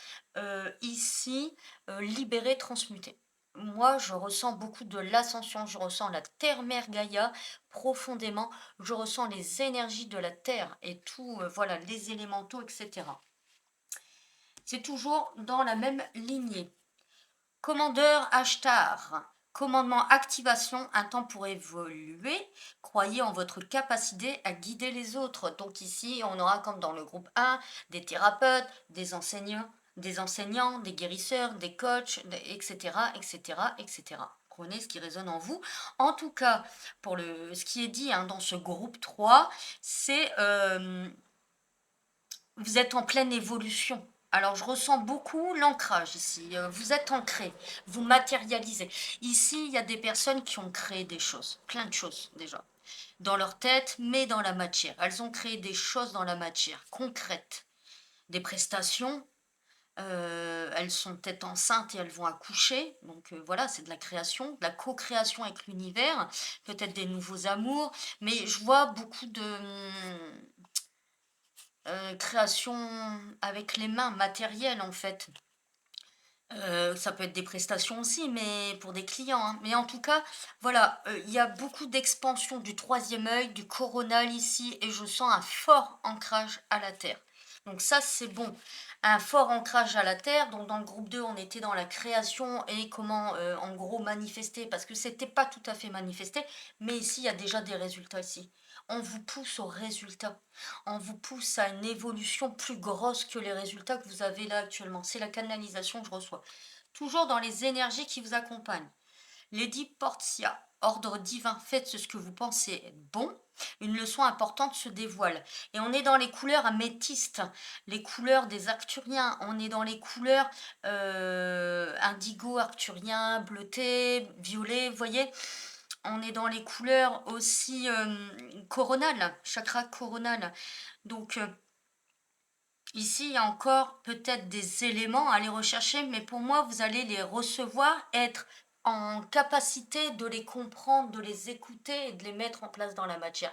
ici, libéré, transmuté. Moi, je ressens beaucoup de l'ascension, je ressens la terre-mère Gaïa profondément, je ressens les énergies de la terre et tout, voilà, les élémentaux, et cetera. C'est toujours dans la même lignée. Commandeur Ashtar, commandement activation, un temps pour évoluer. Croyez en votre capacité à guider les autres. Donc ici, on aura comme dans le groupe 1, des thérapeutes, des enseignants, des guérisseurs, des coachs, etc., etc., etc. Prenez ce qui résonne en vous. En tout cas, pour ce qui est dit hein, dans ce groupe 3, c'est vous êtes en pleine évolution. Alors, je ressens beaucoup l'ancrage ici. Vous êtes ancré, vous matérialisez. Ici, il y a des personnes qui ont créé des choses, plein de choses déjà, dans leur tête, mais dans la matière. Elles ont créé des choses dans la matière, concrètes. Des prestations, elles sont peut-être enceintes et elles vont accoucher. Donc voilà, c'est de la création, de la co-création avec l'univers, peut-être des nouveaux amours. Mais je vois beaucoup de création avec les mains, matérielles en fait. Ça peut être des prestations aussi, mais pour des clients, hein. Mais en tout cas, voilà, il y a beaucoup d'expansion du troisième œil, du coronal ici, et je sens un fort ancrage à la terre. Donc ça, c'est bon. un fort ancrage à la terre. Donc dans le groupe 2, on était dans la création et comment en gros manifester, parce que c'était pas tout à fait manifesté, mais ici il y a déjà des résultats ici. On vous pousse aux résultats, on vous pousse à une évolution plus grosse que les résultats que vous avez là actuellement. C'est la canalisation que je reçois. Toujours dans les énergies qui vous accompagnent. Lady Portia, ordre divin, faites ce que vous pensez être bon. Une leçon importante se dévoile. Et on est dans les couleurs améthystes, les couleurs des arcturiens. On est dans les couleurs indigo, arcturien, bleuté, violet, vous voyez. On est dans les couleurs aussi coronales, chakra coronal. Donc ici, il y a encore peut-être des éléments à aller rechercher, mais pour moi, vous allez les recevoir, être en capacité de les comprendre, de les écouter et de les mettre en place dans la matière.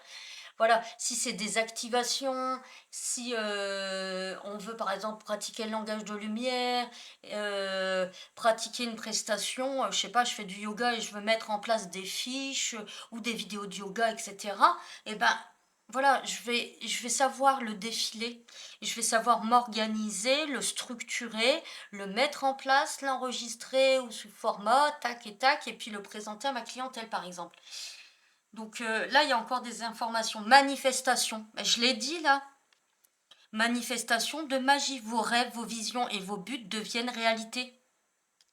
Voilà, si c'est des activations, si on veut par exemple pratiquer le langage de lumière, pratiquer une prestation, je sais pas, je fais du yoga et je veux mettre en place des fiches ou des vidéos de yoga, etc. Et ben voilà, je vais savoir le défiler, je vais savoir m'organiser, le structurer, le mettre en place, l'enregistrer ou sous format, tac, et puis le présenter à ma clientèle par exemple. Donc là, il y a encore des informations. Manifestation, ben, je l'ai dit là. Manifestation de magie. Vos rêves, vos visions et vos buts deviennent réalité.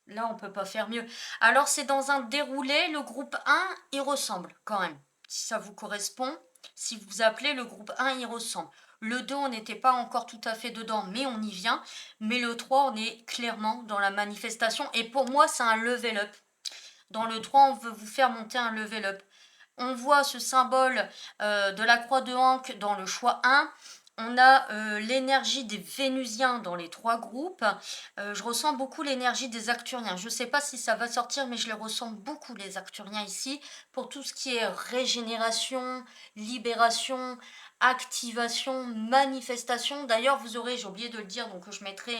Là, on ne peut pas faire mieux. Alors, c'est dans un déroulé. Le groupe 1, il ressemble quand même. Si ça vous correspond, si vous appelez le groupe 1, il ressemble. Le 2, on n'était pas encore tout à fait dedans, mais on y vient. Mais le 3, on est clairement dans la manifestation. Et pour moi, c'est un level up. Dans le 3, on veut vous faire monter un level up. On voit ce symbole de la croix de Ankh dans le choix 1. On a l'énergie des Vénusiens dans les 3 groupes. Je ressens beaucoup l'énergie des Arcturiens. Je ne sais pas si ça va sortir, mais je les ressens beaucoup, les Arcturiens ici, pour tout ce qui est régénération, libération, activation, manifestation. D'ailleurs, vous aurez, j'ai oublié de le dire, donc je mettrai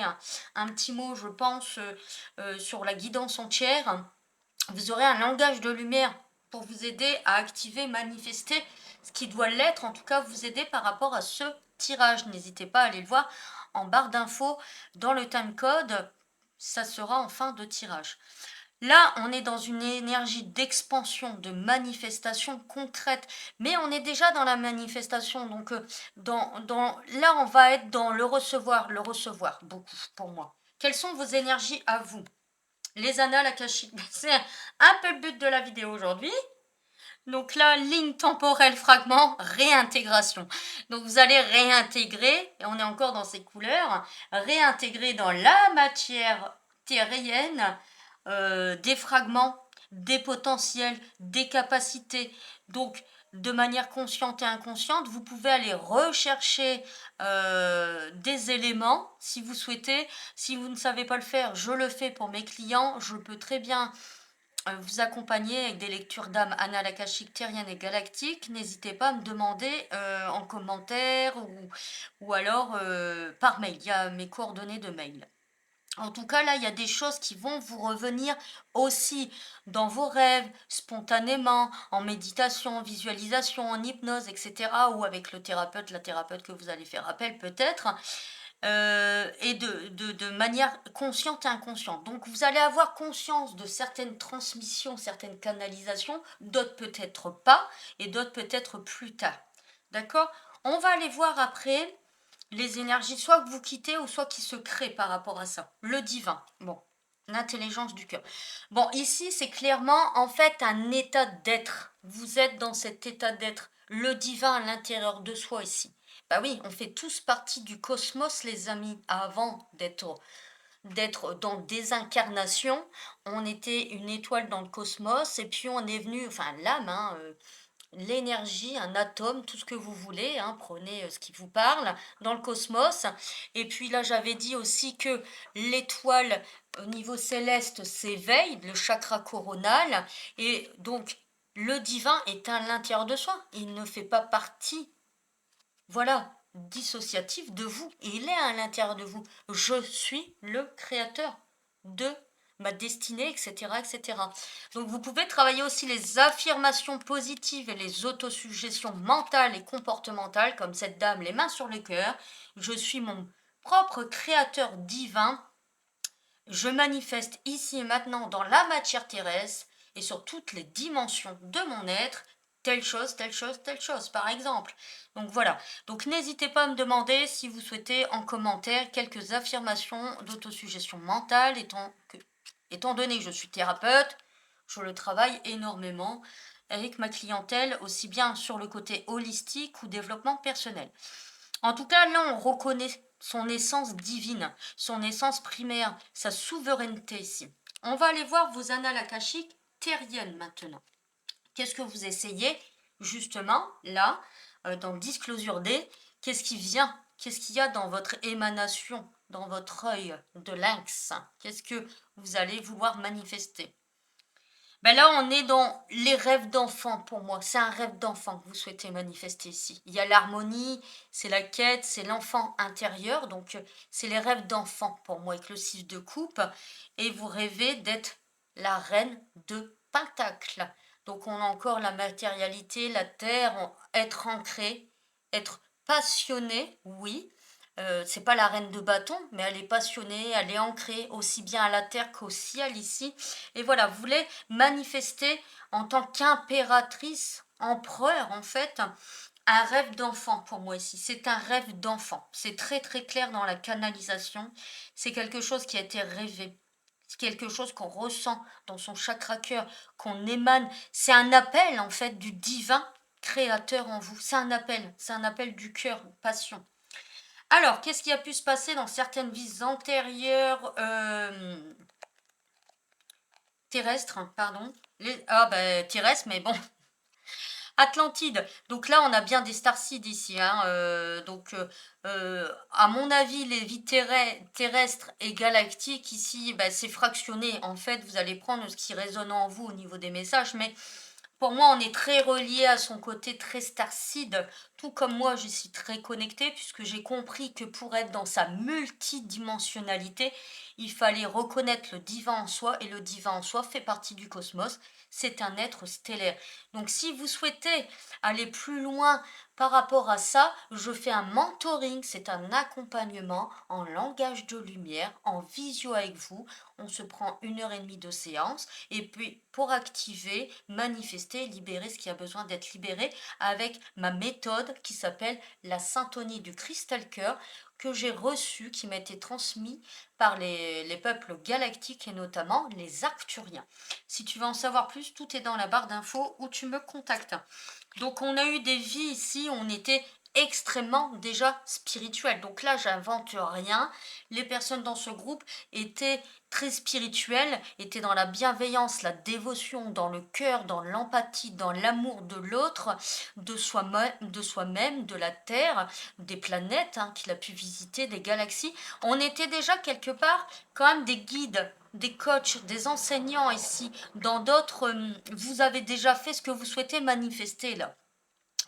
un petit mot, je pense, sur la guidance entière. Vous aurez un langage de lumière pour vous aider à activer, manifester ce qui doit l'être, en tout cas vous aider par rapport à ce tirage. N'hésitez pas à aller le voir en barre d'infos dans le timecode, ça sera en fin de tirage. Là, on est dans une énergie d'expansion, de manifestation concrète, mais on est déjà dans la manifestation, donc là, on va être dans le recevoir beaucoup pour moi. Quelles sont vos énergies à vous? Les annales akashiques, c'est un peu le but de la vidéo aujourd'hui. Donc là, ligne temporelle, fragment, réintégration. Donc vous allez réintégrer, et on est encore dans ces couleurs, réintégrer dans la matière terrienne des fragments, des potentiels, des capacités. Donc de manière consciente et inconsciente, vous pouvez aller rechercher des éléments si vous souhaitez. Si vous ne savez pas le faire, je le fais pour mes clients. Je peux très bien vous accompagner avec des lectures d'âme annales akashiques, terriennes et galactiques. N'hésitez pas à me demander en commentaire ou alors par mail. Il y a mes coordonnées de mail. En tout cas, là, il y a des choses qui vont vous revenir aussi dans vos rêves, spontanément, en méditation, en visualisation, en hypnose, etc. Ou avec le thérapeute, la thérapeute que vous allez faire appel peut-être. Et de manière consciente et inconsciente. Donc vous allez avoir conscience de certaines transmissions, certaines canalisations, d'autres peut-être pas, et d'autres peut-être plus tard. D'accord? On va aller voir après les énergies, soit que vous quittez ou soit qui se créent par rapport à ça. Le divin, bon, l'intelligence du cœur. Bon, ici, c'est clairement en fait un état d'être. Vous êtes dans cet état d'être. Le divin à l'intérieur de soi ici. Bah oui, on fait tous partie du cosmos, les amis. Avant d'être dans des incarnations, on était une étoile dans le cosmos et puis on est venu, enfin l'âme, hein, l'énergie, un atome, tout ce que vous voulez, hein, prenez ce qui vous parle, dans le cosmos. Et puis là, j'avais dit aussi que l'étoile au niveau céleste s'éveille, le chakra coronal, et donc le divin est à l'intérieur de soi. Il ne fait pas partie, voilà, dissociatif de vous. Il est à l'intérieur de vous. Je suis le créateur de ma destinée, etc., etc. Donc vous pouvez travailler aussi les affirmations positives et les autosuggestions mentales et comportementales, comme cette dame, les mains sur le cœur. Je suis mon propre créateur divin, je manifeste ici et maintenant dans la matière terrestre et sur toutes les dimensions de mon être, telle chose, telle chose, telle chose, par exemple. Donc voilà. Donc n'hésitez pas à me demander si vous souhaitez en commentaire quelques affirmations d'autosuggestion mentale, étant donné que je suis thérapeute, je le travaille énormément avec ma clientèle, aussi bien sur le côté holistique ou développement personnel. En tout cas, là, on reconnaît son essence divine, son essence primaire, sa souveraineté ici. On va aller voir vos annales akashiques terriennes maintenant. Qu'est-ce que vous essayez justement là, dans Disclosure D? Qu'est-ce qui vient? Qu'est-ce qu'il y a dans votre émanation, dans votre œil de lynx? Qu'est-ce que vous allez vouloir manifester? Ben là, on est dans les rêves d'enfant pour moi. C'est un rêve d'enfant que vous souhaitez manifester ici. Il y a l'harmonie, c'est la quête, c'est l'enfant intérieur. Donc, c'est les rêves d'enfant pour moi avec le 6 de coupe. Et vous rêvez d'être la reine de Pentacle. Donc, on a encore la matérialité, la terre, être ancré, être passionné, oui. C'est pas la reine de bâton, mais elle est passionnée, elle est ancrée aussi bien à la terre qu'au ciel ici. Et voilà, vous voulez manifester en tant qu'impératrice, empereur en fait, un rêve d'enfant pour moi ici. C'est un rêve d'enfant. C'est très très clair dans la canalisation. C'est quelque chose qui a été rêvé. C'est quelque chose qu'on ressent dans son chakra cœur, qu'on émane. C'est un appel en fait du divin créateur en vous. C'est un appel du cœur, passion. Alors, qu'est-ce qui a pu se passer dans certaines vies antérieures terrestres, pardon. Terrestres, mais bon. Atlantide. Donc là, on a bien des starseeds ici. Hein, à mon avis, les vies terrestres et galactiques ici, c'est fractionné. En fait, vous allez prendre ce qui résonne en vous au niveau des messages, mais pour moi, on est très relié à son côté très starseed, tout comme moi, je suis très connectée, puisque j'ai compris que pour être dans sa multidimensionnalité, il fallait reconnaître le divin en soi, et le divin en soi fait partie du cosmos, c'est un être stellaire. Donc si vous souhaitez aller plus loin par rapport à ça, je fais un mentoring, c'est un accompagnement en langage de lumière, en visio avec vous. On se prend 1 heure et demie de séance, et puis pour activer, manifester, libérer ce qui a besoin d'être libéré avec ma méthode qui s'appelle la syntonie du cristal cœur, que j'ai reçue, qui m'a été transmise par les peuples galactiques et notamment les Arcturiens. Si tu veux en savoir plus, tout est dans la barre d'infos où tu me contactes. Donc on a eu des vies ici, on était extrêmement déjà spirituel. Donc là, j'invente rien. Les personnes dans ce groupe étaient très spirituelles, étaient dans la bienveillance, la dévotion, dans le cœur, dans l'empathie, dans l'amour de l'autre, de soi-même, de la Terre, des planètes qu'il a pu visiter, des galaxies. On était déjà quelque part quand même des guides, des coachs, des enseignants ici. Dans d'autres, vous avez déjà fait ce que vous souhaitez manifester là,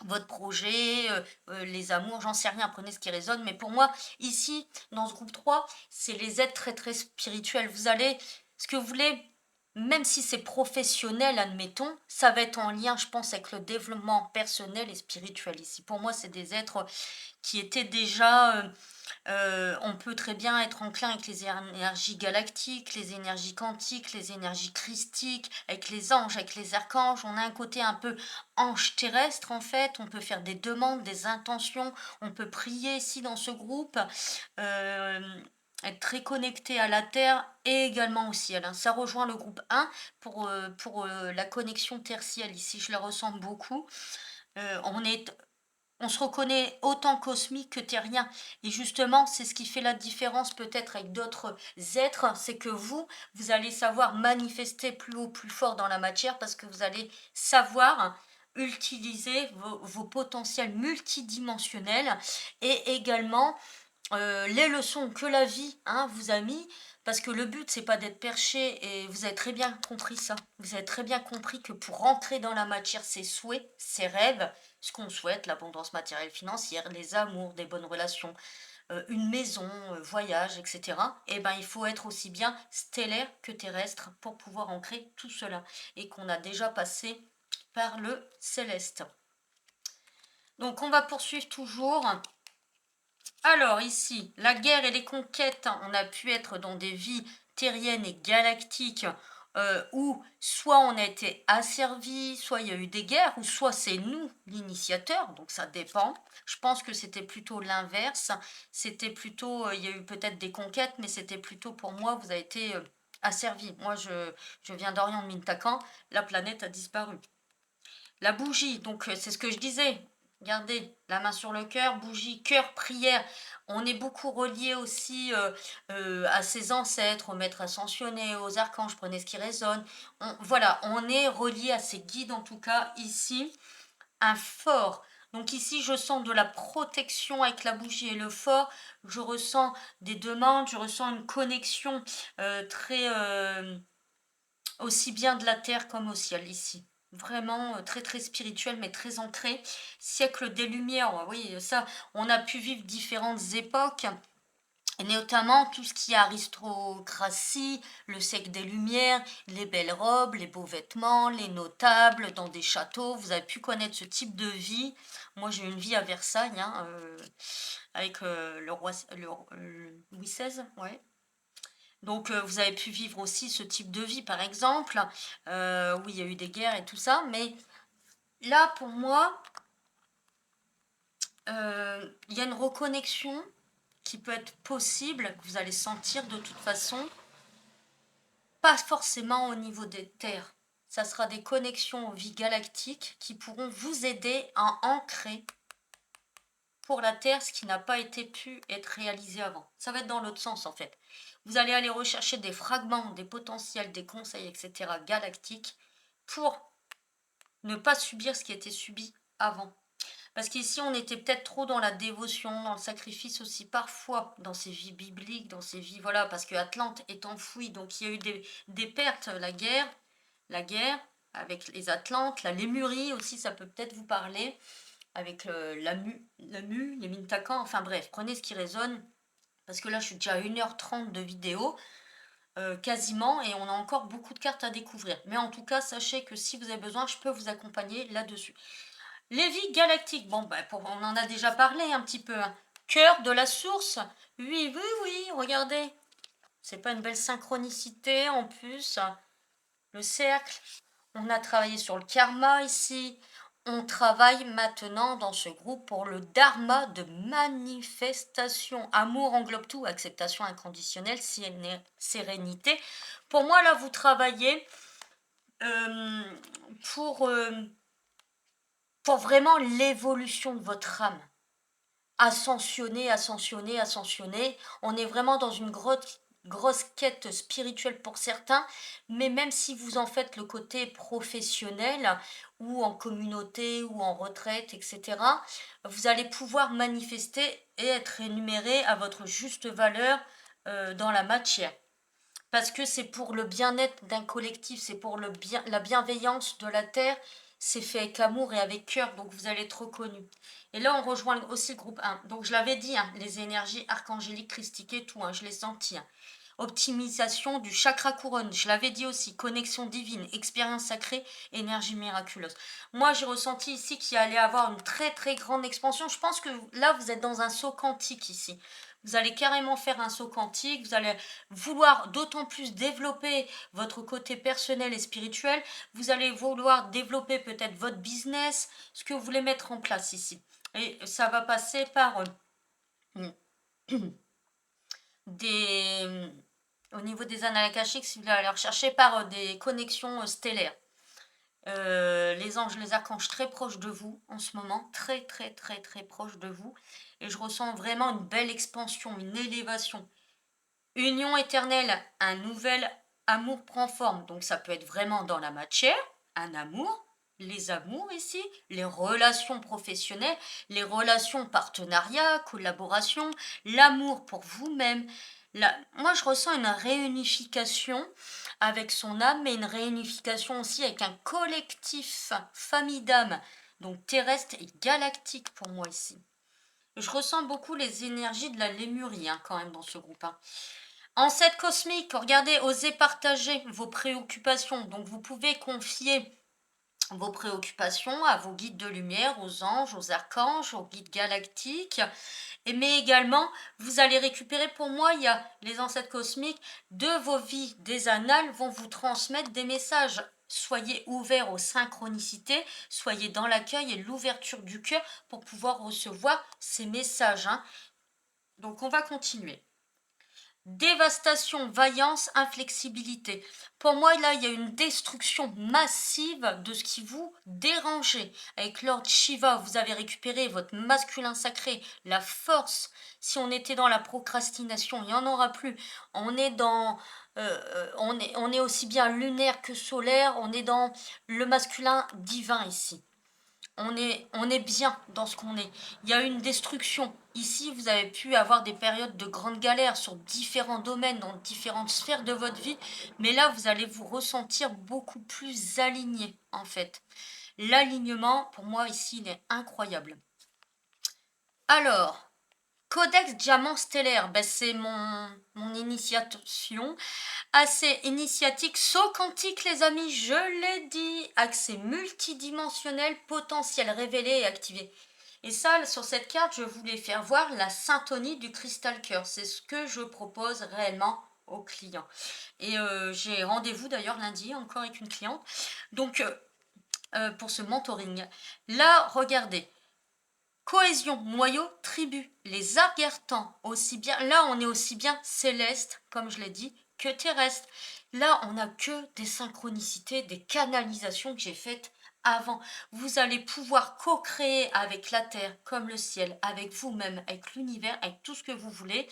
votre projet, les amours, j'en sais rien, prenez ce qui résonne. Mais pour moi, ici, dans ce groupe 3, c'est les êtres très très spirituels. Vous allez, ce que vous voulez, même si c'est professionnel, admettons, ça va être en lien, je pense, avec le développement personnel et spirituel ici. Pour moi, c'est des êtres qui étaient déjà on peut très bien être enclin avec les énergies galactiques, les énergies quantiques, les énergies christiques, avec les anges, avec les archanges. On a un côté un peu ange terrestre en fait. On peut faire des demandes, des intentions. On peut prier ici dans ce groupe. Euh, Être très connecté à la Terre et également au ciel. Ça rejoint le groupe 1 pour la connexion tertielle. Ici, je la ressens beaucoup. On est on se reconnaît autant cosmique que terrien. Et justement, c'est ce qui fait la différence peut-être avec d'autres êtres, c'est que vous allez savoir manifester plus haut, plus fort dans la matière parce que vous allez savoir utiliser vos potentiels multidimensionnels et également les leçons que la vie vous a mis, parce que le but c'est pas d'être perché, et vous avez très bien compris ça. Vous avez très bien compris que pour rentrer dans la matière, ses souhaits, ses rêves, ce qu'on souhaite, l'abondance matérielle financière, les amours, des bonnes relations, une maison, voyage, etc. Et ben il faut être aussi bien stellaire que terrestre pour pouvoir ancrer tout cela, et qu'on a déjà passé par le céleste. Donc on va poursuivre toujours Alors ici, la guerre et les conquêtes, hein, on a pu être dans des vies terriennes et galactiques où soit on a été asservi, soit il y a eu des guerres, ou soit c'est nous l'initiateur, donc ça dépend. Je pense que c'était plutôt l'inverse. C'était plutôt, il y a eu peut-être des conquêtes, mais c'était plutôt pour moi, vous avez été asservi. Moi, je viens d'Orient de Mintakan, la planète a disparu. La bougie, donc c'est ce que je disais. Regardez, la main sur le cœur, bougie, cœur, prière. On est beaucoup relié aussi à ses ancêtres, aux maîtres ascensionnés, aux archanges, prenez ce qui résonne. Voilà, on est relié à ces guides en tout cas ici. Un fort. Donc ici, je sens de la protection avec la bougie et le fort. Je ressens des demandes, je ressens une connexion très aussi bien de la terre comme au ciel ici. Vraiment très très spirituel mais très ancré. Siècle des Lumières, oui, ça, on a pu vivre différentes époques. Et notamment tout ce qui est aristocratie, le siècle des Lumières, les belles robes, les beaux vêtements, les notables dans des châteaux. Vous avez pu connaître ce type de vie. Moi, j'ai eu une vie à Versailles, hein, avec le roi Louis XVI, ouais. Donc, vous avez pu vivre aussi ce type de vie, par exemple, où il y a eu des guerres et tout ça. Mais là, pour moi, il y a une reconnexion qui peut être possible, que vous allez sentir de toute façon, pas forcément au niveau des terres. Ça sera des connexions aux vies galactiques qui pourront vous aider à ancrer pour la Terre ce qui n'a pas été pu être réalisé avant. Ça va être dans l'autre sens en fait. Vous allez aller rechercher des fragments, des potentiels, des conseils, etc. galactiques pour ne pas subir ce qui a été subi avant. Parce qu'ici, on était peut-être trop dans la dévotion, dans le sacrifice aussi, parfois, dans ces vies bibliques, dans ces vies, voilà, parce que Atlante est enfouie, donc il y a eu des pertes, la guerre avec les Atlantes, la Lémurie aussi, ça peut peut-être vous parler, avec les Mintakans, enfin bref, prenez ce qui résonne, parce que là, je suis déjà à 1h30 de vidéo, quasiment, et on a encore beaucoup de cartes à découvrir. Mais en tout cas, sachez que si vous avez besoin, je peux vous accompagner là-dessus. Les vies galactiques, bon, bah, on en a déjà parlé un petit peu. Hein. Cœur de la source, oui, oui, oui, regardez. C'est pas une belle synchronicité en plus. Le cercle, on a travaillé sur le karma ici. On travaille maintenant dans ce groupe pour le dharma de manifestation. Amour englobe tout, acceptation inconditionnelle, sérénité. Pour moi, là, vous travaillez euh, pour, euh, pour vraiment l'évolution de votre âme. Ascensionner, ascensionner, ascensionner. On est vraiment dans une grosse quête spirituelle pour certains, mais même si vous en faites le côté professionnel ou en communauté ou en retraite, etc., vous allez pouvoir manifester et être rémunéré à votre juste valeur dans la matière. Parce que c'est pour le bien-être d'un collectif, c'est pour la bienveillance de la Terre, c'est fait avec amour et avec cœur, donc vous allez être reconnu. Et là, on rejoint aussi le groupe 1. Donc, je l'avais dit, hein, les énergies archangéliques, christiques et tout, hein, je l'ai senti. Hein. Optimisation du chakra couronne, je l'avais dit aussi, connexion divine, expérience sacrée, énergie miraculeuse. Moi, j'ai ressenti ici qu'il allait avoir une très très grande expansion. Je pense que là, vous êtes dans un saut quantique ici. Vous allez carrément faire un saut quantique, vous allez vouloir d'autant plus développer votre côté personnel et spirituel, vous allez vouloir développer peut-être votre business, ce que vous voulez mettre en place ici. Et ça va passer par des... Au niveau des annales akashiques, si vous allez rechercher par des connexions stellaires. Les anges, les archanges très proches de vous en ce moment, très très très très proches de vous. Et je ressens vraiment une belle expansion, une élévation. Union éternelle, un nouvel amour prend forme. Donc ça peut être vraiment dans la matière, un amour, les amours ici, les relations professionnelles, les relations partenariat, collaboration, l'amour pour vous-même. Moi, je ressens une réunification avec son âme, mais une réunification aussi avec un collectif, famille d'âmes, donc terrestre et galactique pour moi ici. Je ressens beaucoup les énergies de la Lémurie hein, quand même dans ce groupe. Hein. Ancêtre cosmique, regardez, osez partager vos préoccupations. Donc vous pouvez confier vos préoccupations à vos guides de lumière, aux anges, aux archanges, aux guides galactiques. Mais également, vous allez récupérer, pour moi, il y a les ancêtres cosmiques de vos vies, des annales vont vous transmettre des messages. Soyez ouverts aux synchronicités, soyez dans l'accueil et l'ouverture du cœur pour pouvoir recevoir ces messages, hein. Donc on va continuer. Dévastation, vaillance, inflexibilité. Pour moi, là, il y a une destruction massive de ce qui vous dérangeait. Avec Lord Shiva, vous avez récupéré votre masculin sacré, la force. Si on était dans la procrastination, il n'y en aura plus. On est dans... on est aussi bien lunaire que solaire. On est dans le masculin divin ici. On est bien dans ce qu'on est. Il y a une destruction. Ici, vous avez pu avoir des périodes de grande galère sur différents domaines, dans différentes sphères de votre vie. Mais là, vous allez vous ressentir beaucoup plus aligné, en fait. L'alignement, pour moi, ici, il est incroyable. Alors, Codex Diamant Stellaire, ben, c'est mon initiation. Assez initiatique, saut quantique les amis, je l'ai dit, accès multidimensionnel, potentiel révélé et activé. Et ça, sur cette carte, je voulais faire voir la syntonie du cristal cœur. C'est ce que je propose réellement aux clients. Et j'ai rendez-vous d'ailleurs lundi encore avec une cliente. Donc, pour ce mentoring. Là, regardez. Cohésion, noyau, tribu, les argartans, aussi bien, là on est aussi bien céleste, comme je l'ai dit, que terrestre. Là on n'a que des synchronicités, des canalisations que j'ai faites avant. Vous allez pouvoir co-créer avec la terre, comme le ciel, avec vous-même, avec l'univers, avec tout ce que vous voulez,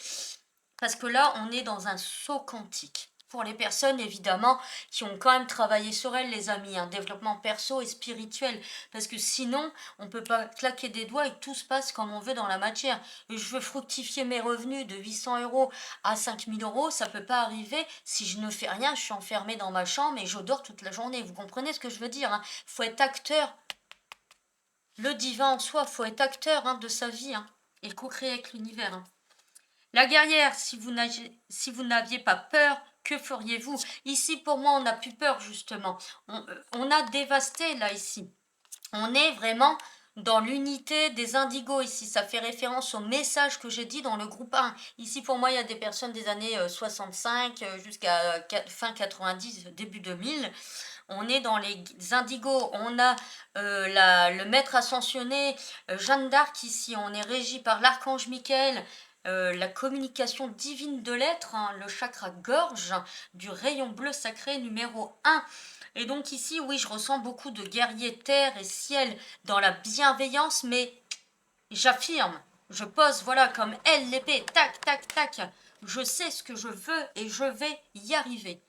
parce que là on est dans un saut quantique. Pour les personnes, évidemment, qui ont quand même travaillé sur elles, les amis, un développement perso et spirituel. Parce que sinon, on ne peut pas claquer des doigts et que tout se passe comme on veut dans la matière. Et je veux fructifier mes revenus de 800 € à 5000 €, ça ne peut pas arriver si je ne fais rien, je suis enfermée dans ma chambre et je dors toute la journée. Vous comprenez ce que je veux dire, hein? Faut être acteur. Le divin en soi, faut être acteur, hein, de sa vie, hein, et co-créer avec l'univers, hein. La guerrière, si vous n'aviez pas peur, que feriez-vous? Ici, pour moi, on n'a plus peur, justement. On a dévasté, là, ici. On est vraiment dans l'unité des indigos, ici. Ça fait référence au message que j'ai dit dans le groupe 1. Ici, pour moi, il y a des personnes des années 65 jusqu'à fin 90, début 2000. On est dans les indigos. On a le maître ascensionné, Jeanne d'Arc, ici. On est régi par l'archange Michael. La communication divine de l'être, hein, le chakra gorge du rayon bleu sacré numéro 1. Et donc ici, oui, je ressens beaucoup de guerrier terre et ciel dans la bienveillance, mais j'affirme, je pose, voilà, comme elle, l'épée, tac, tac, tac. Je sais ce que je veux et je vais y arriver.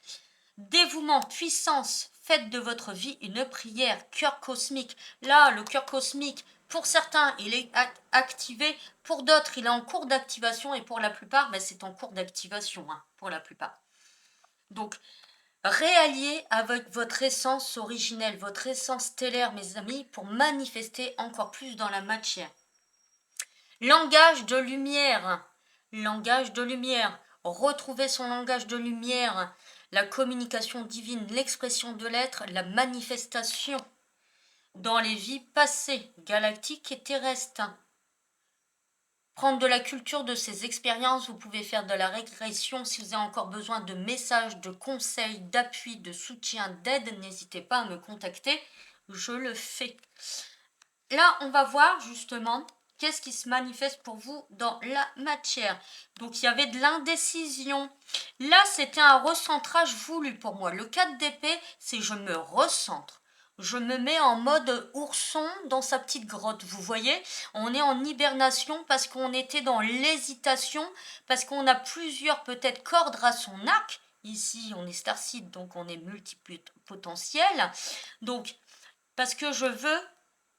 Dévouement, puissance, faites de votre vie une prière, cœur cosmique. Là, le cœur cosmique, pour certains, il est activé, pour d'autres, il est en cours d'activation, et pour la plupart, ben, c'est en cours d'activation, hein, pour la plupart. Donc, réalliez avec votre essence originelle, votre essence stellaire, mes amis, pour manifester encore plus dans la matière. Langage de lumière. Langage de lumière. Retrouver son langage de lumière. La communication divine, l'expression de l'être, la manifestation dans les vies passées, galactiques et terrestres. Prendre de la culture de ces expériences, vous pouvez faire de la régression. Si vous avez encore besoin de messages, de conseils, d'appui, de soutien, d'aide, n'hésitez pas à me contacter, je le fais. Là, on va voir justement qu'est-ce qui se manifeste pour vous dans la matière. Donc, il y avait de l'indécision. Là, c'était un recentrage voulu pour moi. Le 4 d'épée, c'est je me recentre. Je me mets en mode ourson dans sa petite grotte. Vous voyez, on est en hibernation parce qu'on était dans l'hésitation, parce qu'on a plusieurs peut-être cordes à son arc. Ici, on est starseed, donc on est multipotentiel. Donc, parce que je veux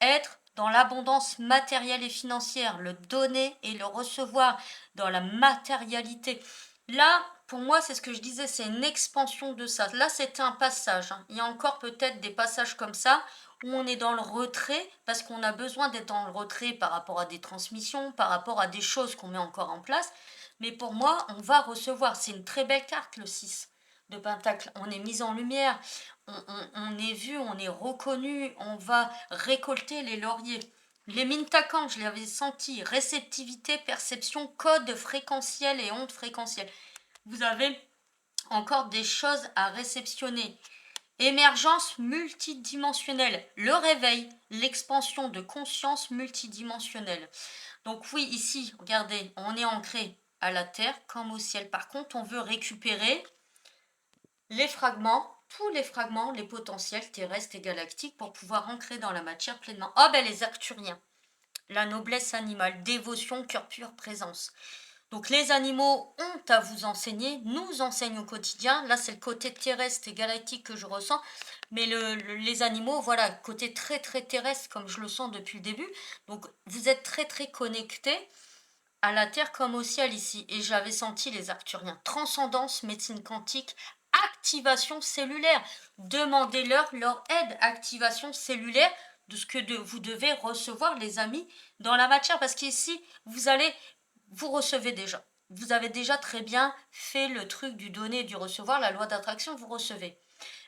être dans l'abondance matérielle et financière, le donner et le recevoir dans la matérialité. Là, pour moi, c'est ce que je disais, c'est une expansion de ça. Là, c'était un passage, hein. Il y a encore peut-être des passages comme ça où on est dans le retrait parce qu'on a besoin d'être dans le retrait par rapport à des transmissions, par rapport à des choses qu'on met encore en place. Mais pour moi, on va recevoir. C'est une très belle carte, le 6. de pentacle, on est mis en lumière, on est vu, on est reconnu, on va récolter les lauriers. Les Mintakans, je l'avais senti, réceptivité, perception, code fréquentiel et onde fréquentielle. Vous avez encore des choses à réceptionner. Émergence multidimensionnelle, le réveil, l'expansion de conscience multidimensionnelle. Donc oui, ici, regardez, on est ancré à la Terre comme au ciel. Par contre, on veut récupérer les fragments, tous les fragments, les potentiels terrestres et galactiques pour pouvoir ancrer dans la matière pleinement. Oh ben les Arcturiens, la noblesse animale, dévotion, cœur pur, présence. Donc les animaux ont à vous enseigner, nous enseignent au quotidien. Là, c'est le côté terrestre et galactique que je ressens. Mais les animaux, voilà, côté très très terrestre comme je le sens depuis le début. Donc vous êtes très très connectés à la Terre comme au ciel ici. Et j'avais senti les Arcturiens. Transcendance, médecine quantique, activation cellulaire. Demandez-leur leur aide, activation cellulaire de ce que vous devez recevoir, les amis, dans la matière. Parce qu'ici, vous recevez déjà. Vous avez déjà très bien fait le truc du donner et du recevoir, la loi d'attraction, vous recevez.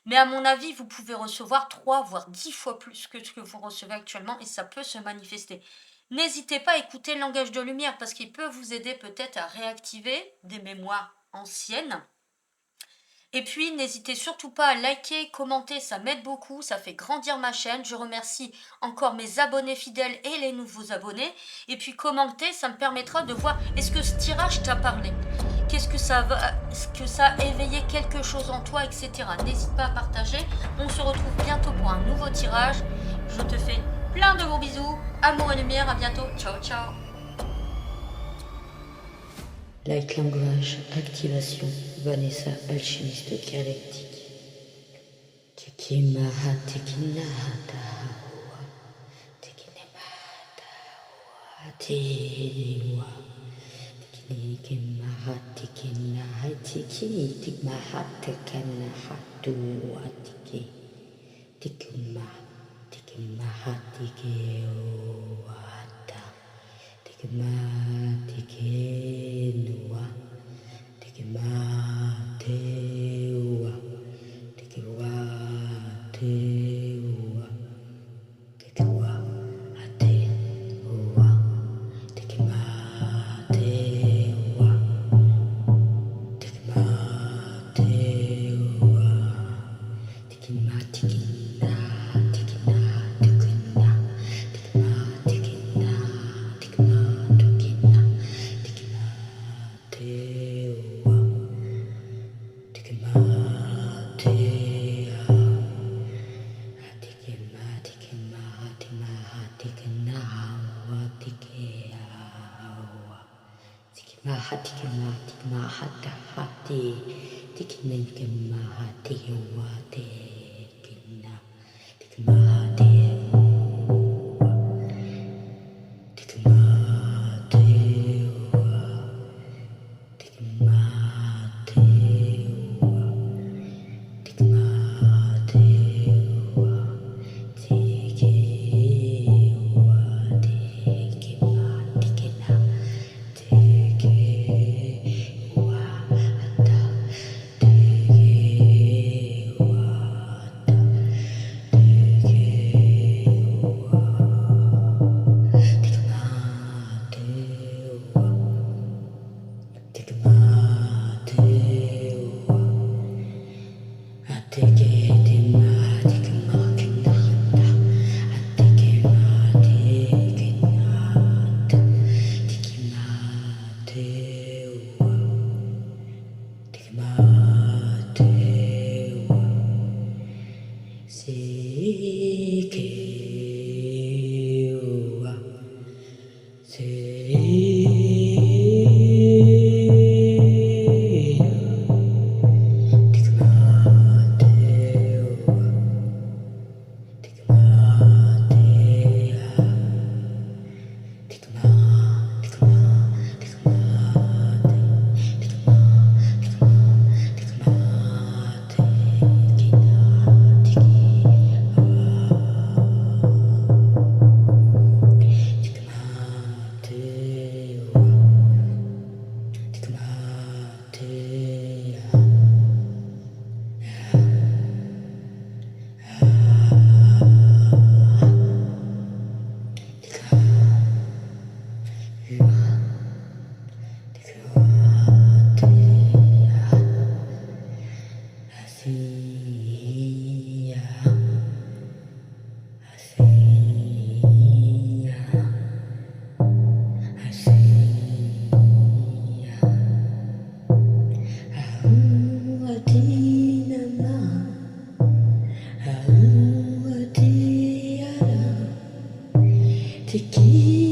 Mais à mon avis, vous pouvez recevoir 3 voire 10 fois plus que ce que vous recevez actuellement et ça peut se manifester. N'hésitez pas à écouter le langage de lumière parce qu'il peut vous aider peut-être à réactiver des mémoires anciennes. Et puis, n'hésitez surtout pas à liker, commenter, ça m'aide beaucoup, ça fait grandir ma chaîne. Je remercie encore mes abonnés fidèles et les nouveaux abonnés. Et puis, commenter, ça me permettra de voir est-ce que ce tirage t'a parlé, qu'est-ce que ça va, est-ce que ça a éveillé quelque chose en toi, etc. N'hésite pas à partager. On se retrouve bientôt pour un nouveau tirage. Je te fais plein de gros bisous, amour et lumière, à bientôt, ciao ciao. Light Language, activation, Vanessa, alchimiste galactique. Tikimaha, tikinahatawa, tikinematawa, tiwa. Tikimaha, tikinaha, tiki, tikmaha, tikanahatuwa, tiki. Tikimaha, tikiwata. Tikimatekenua, tikimateua, tikiwateua, tikiwateua, tikimateua, tikimateua, tikimatikina, tikina, tikina, tikimatikina, tikina, tikimateua, tikimatea, tikinawa, tikeawa, tikimahatahati, tikinikemaha, tikiwatekina, tikimateua, tikimateua, tikimateua, tikimateua, tikiwa, tikima, tikina, tikiwa, ata, tikiwa, Te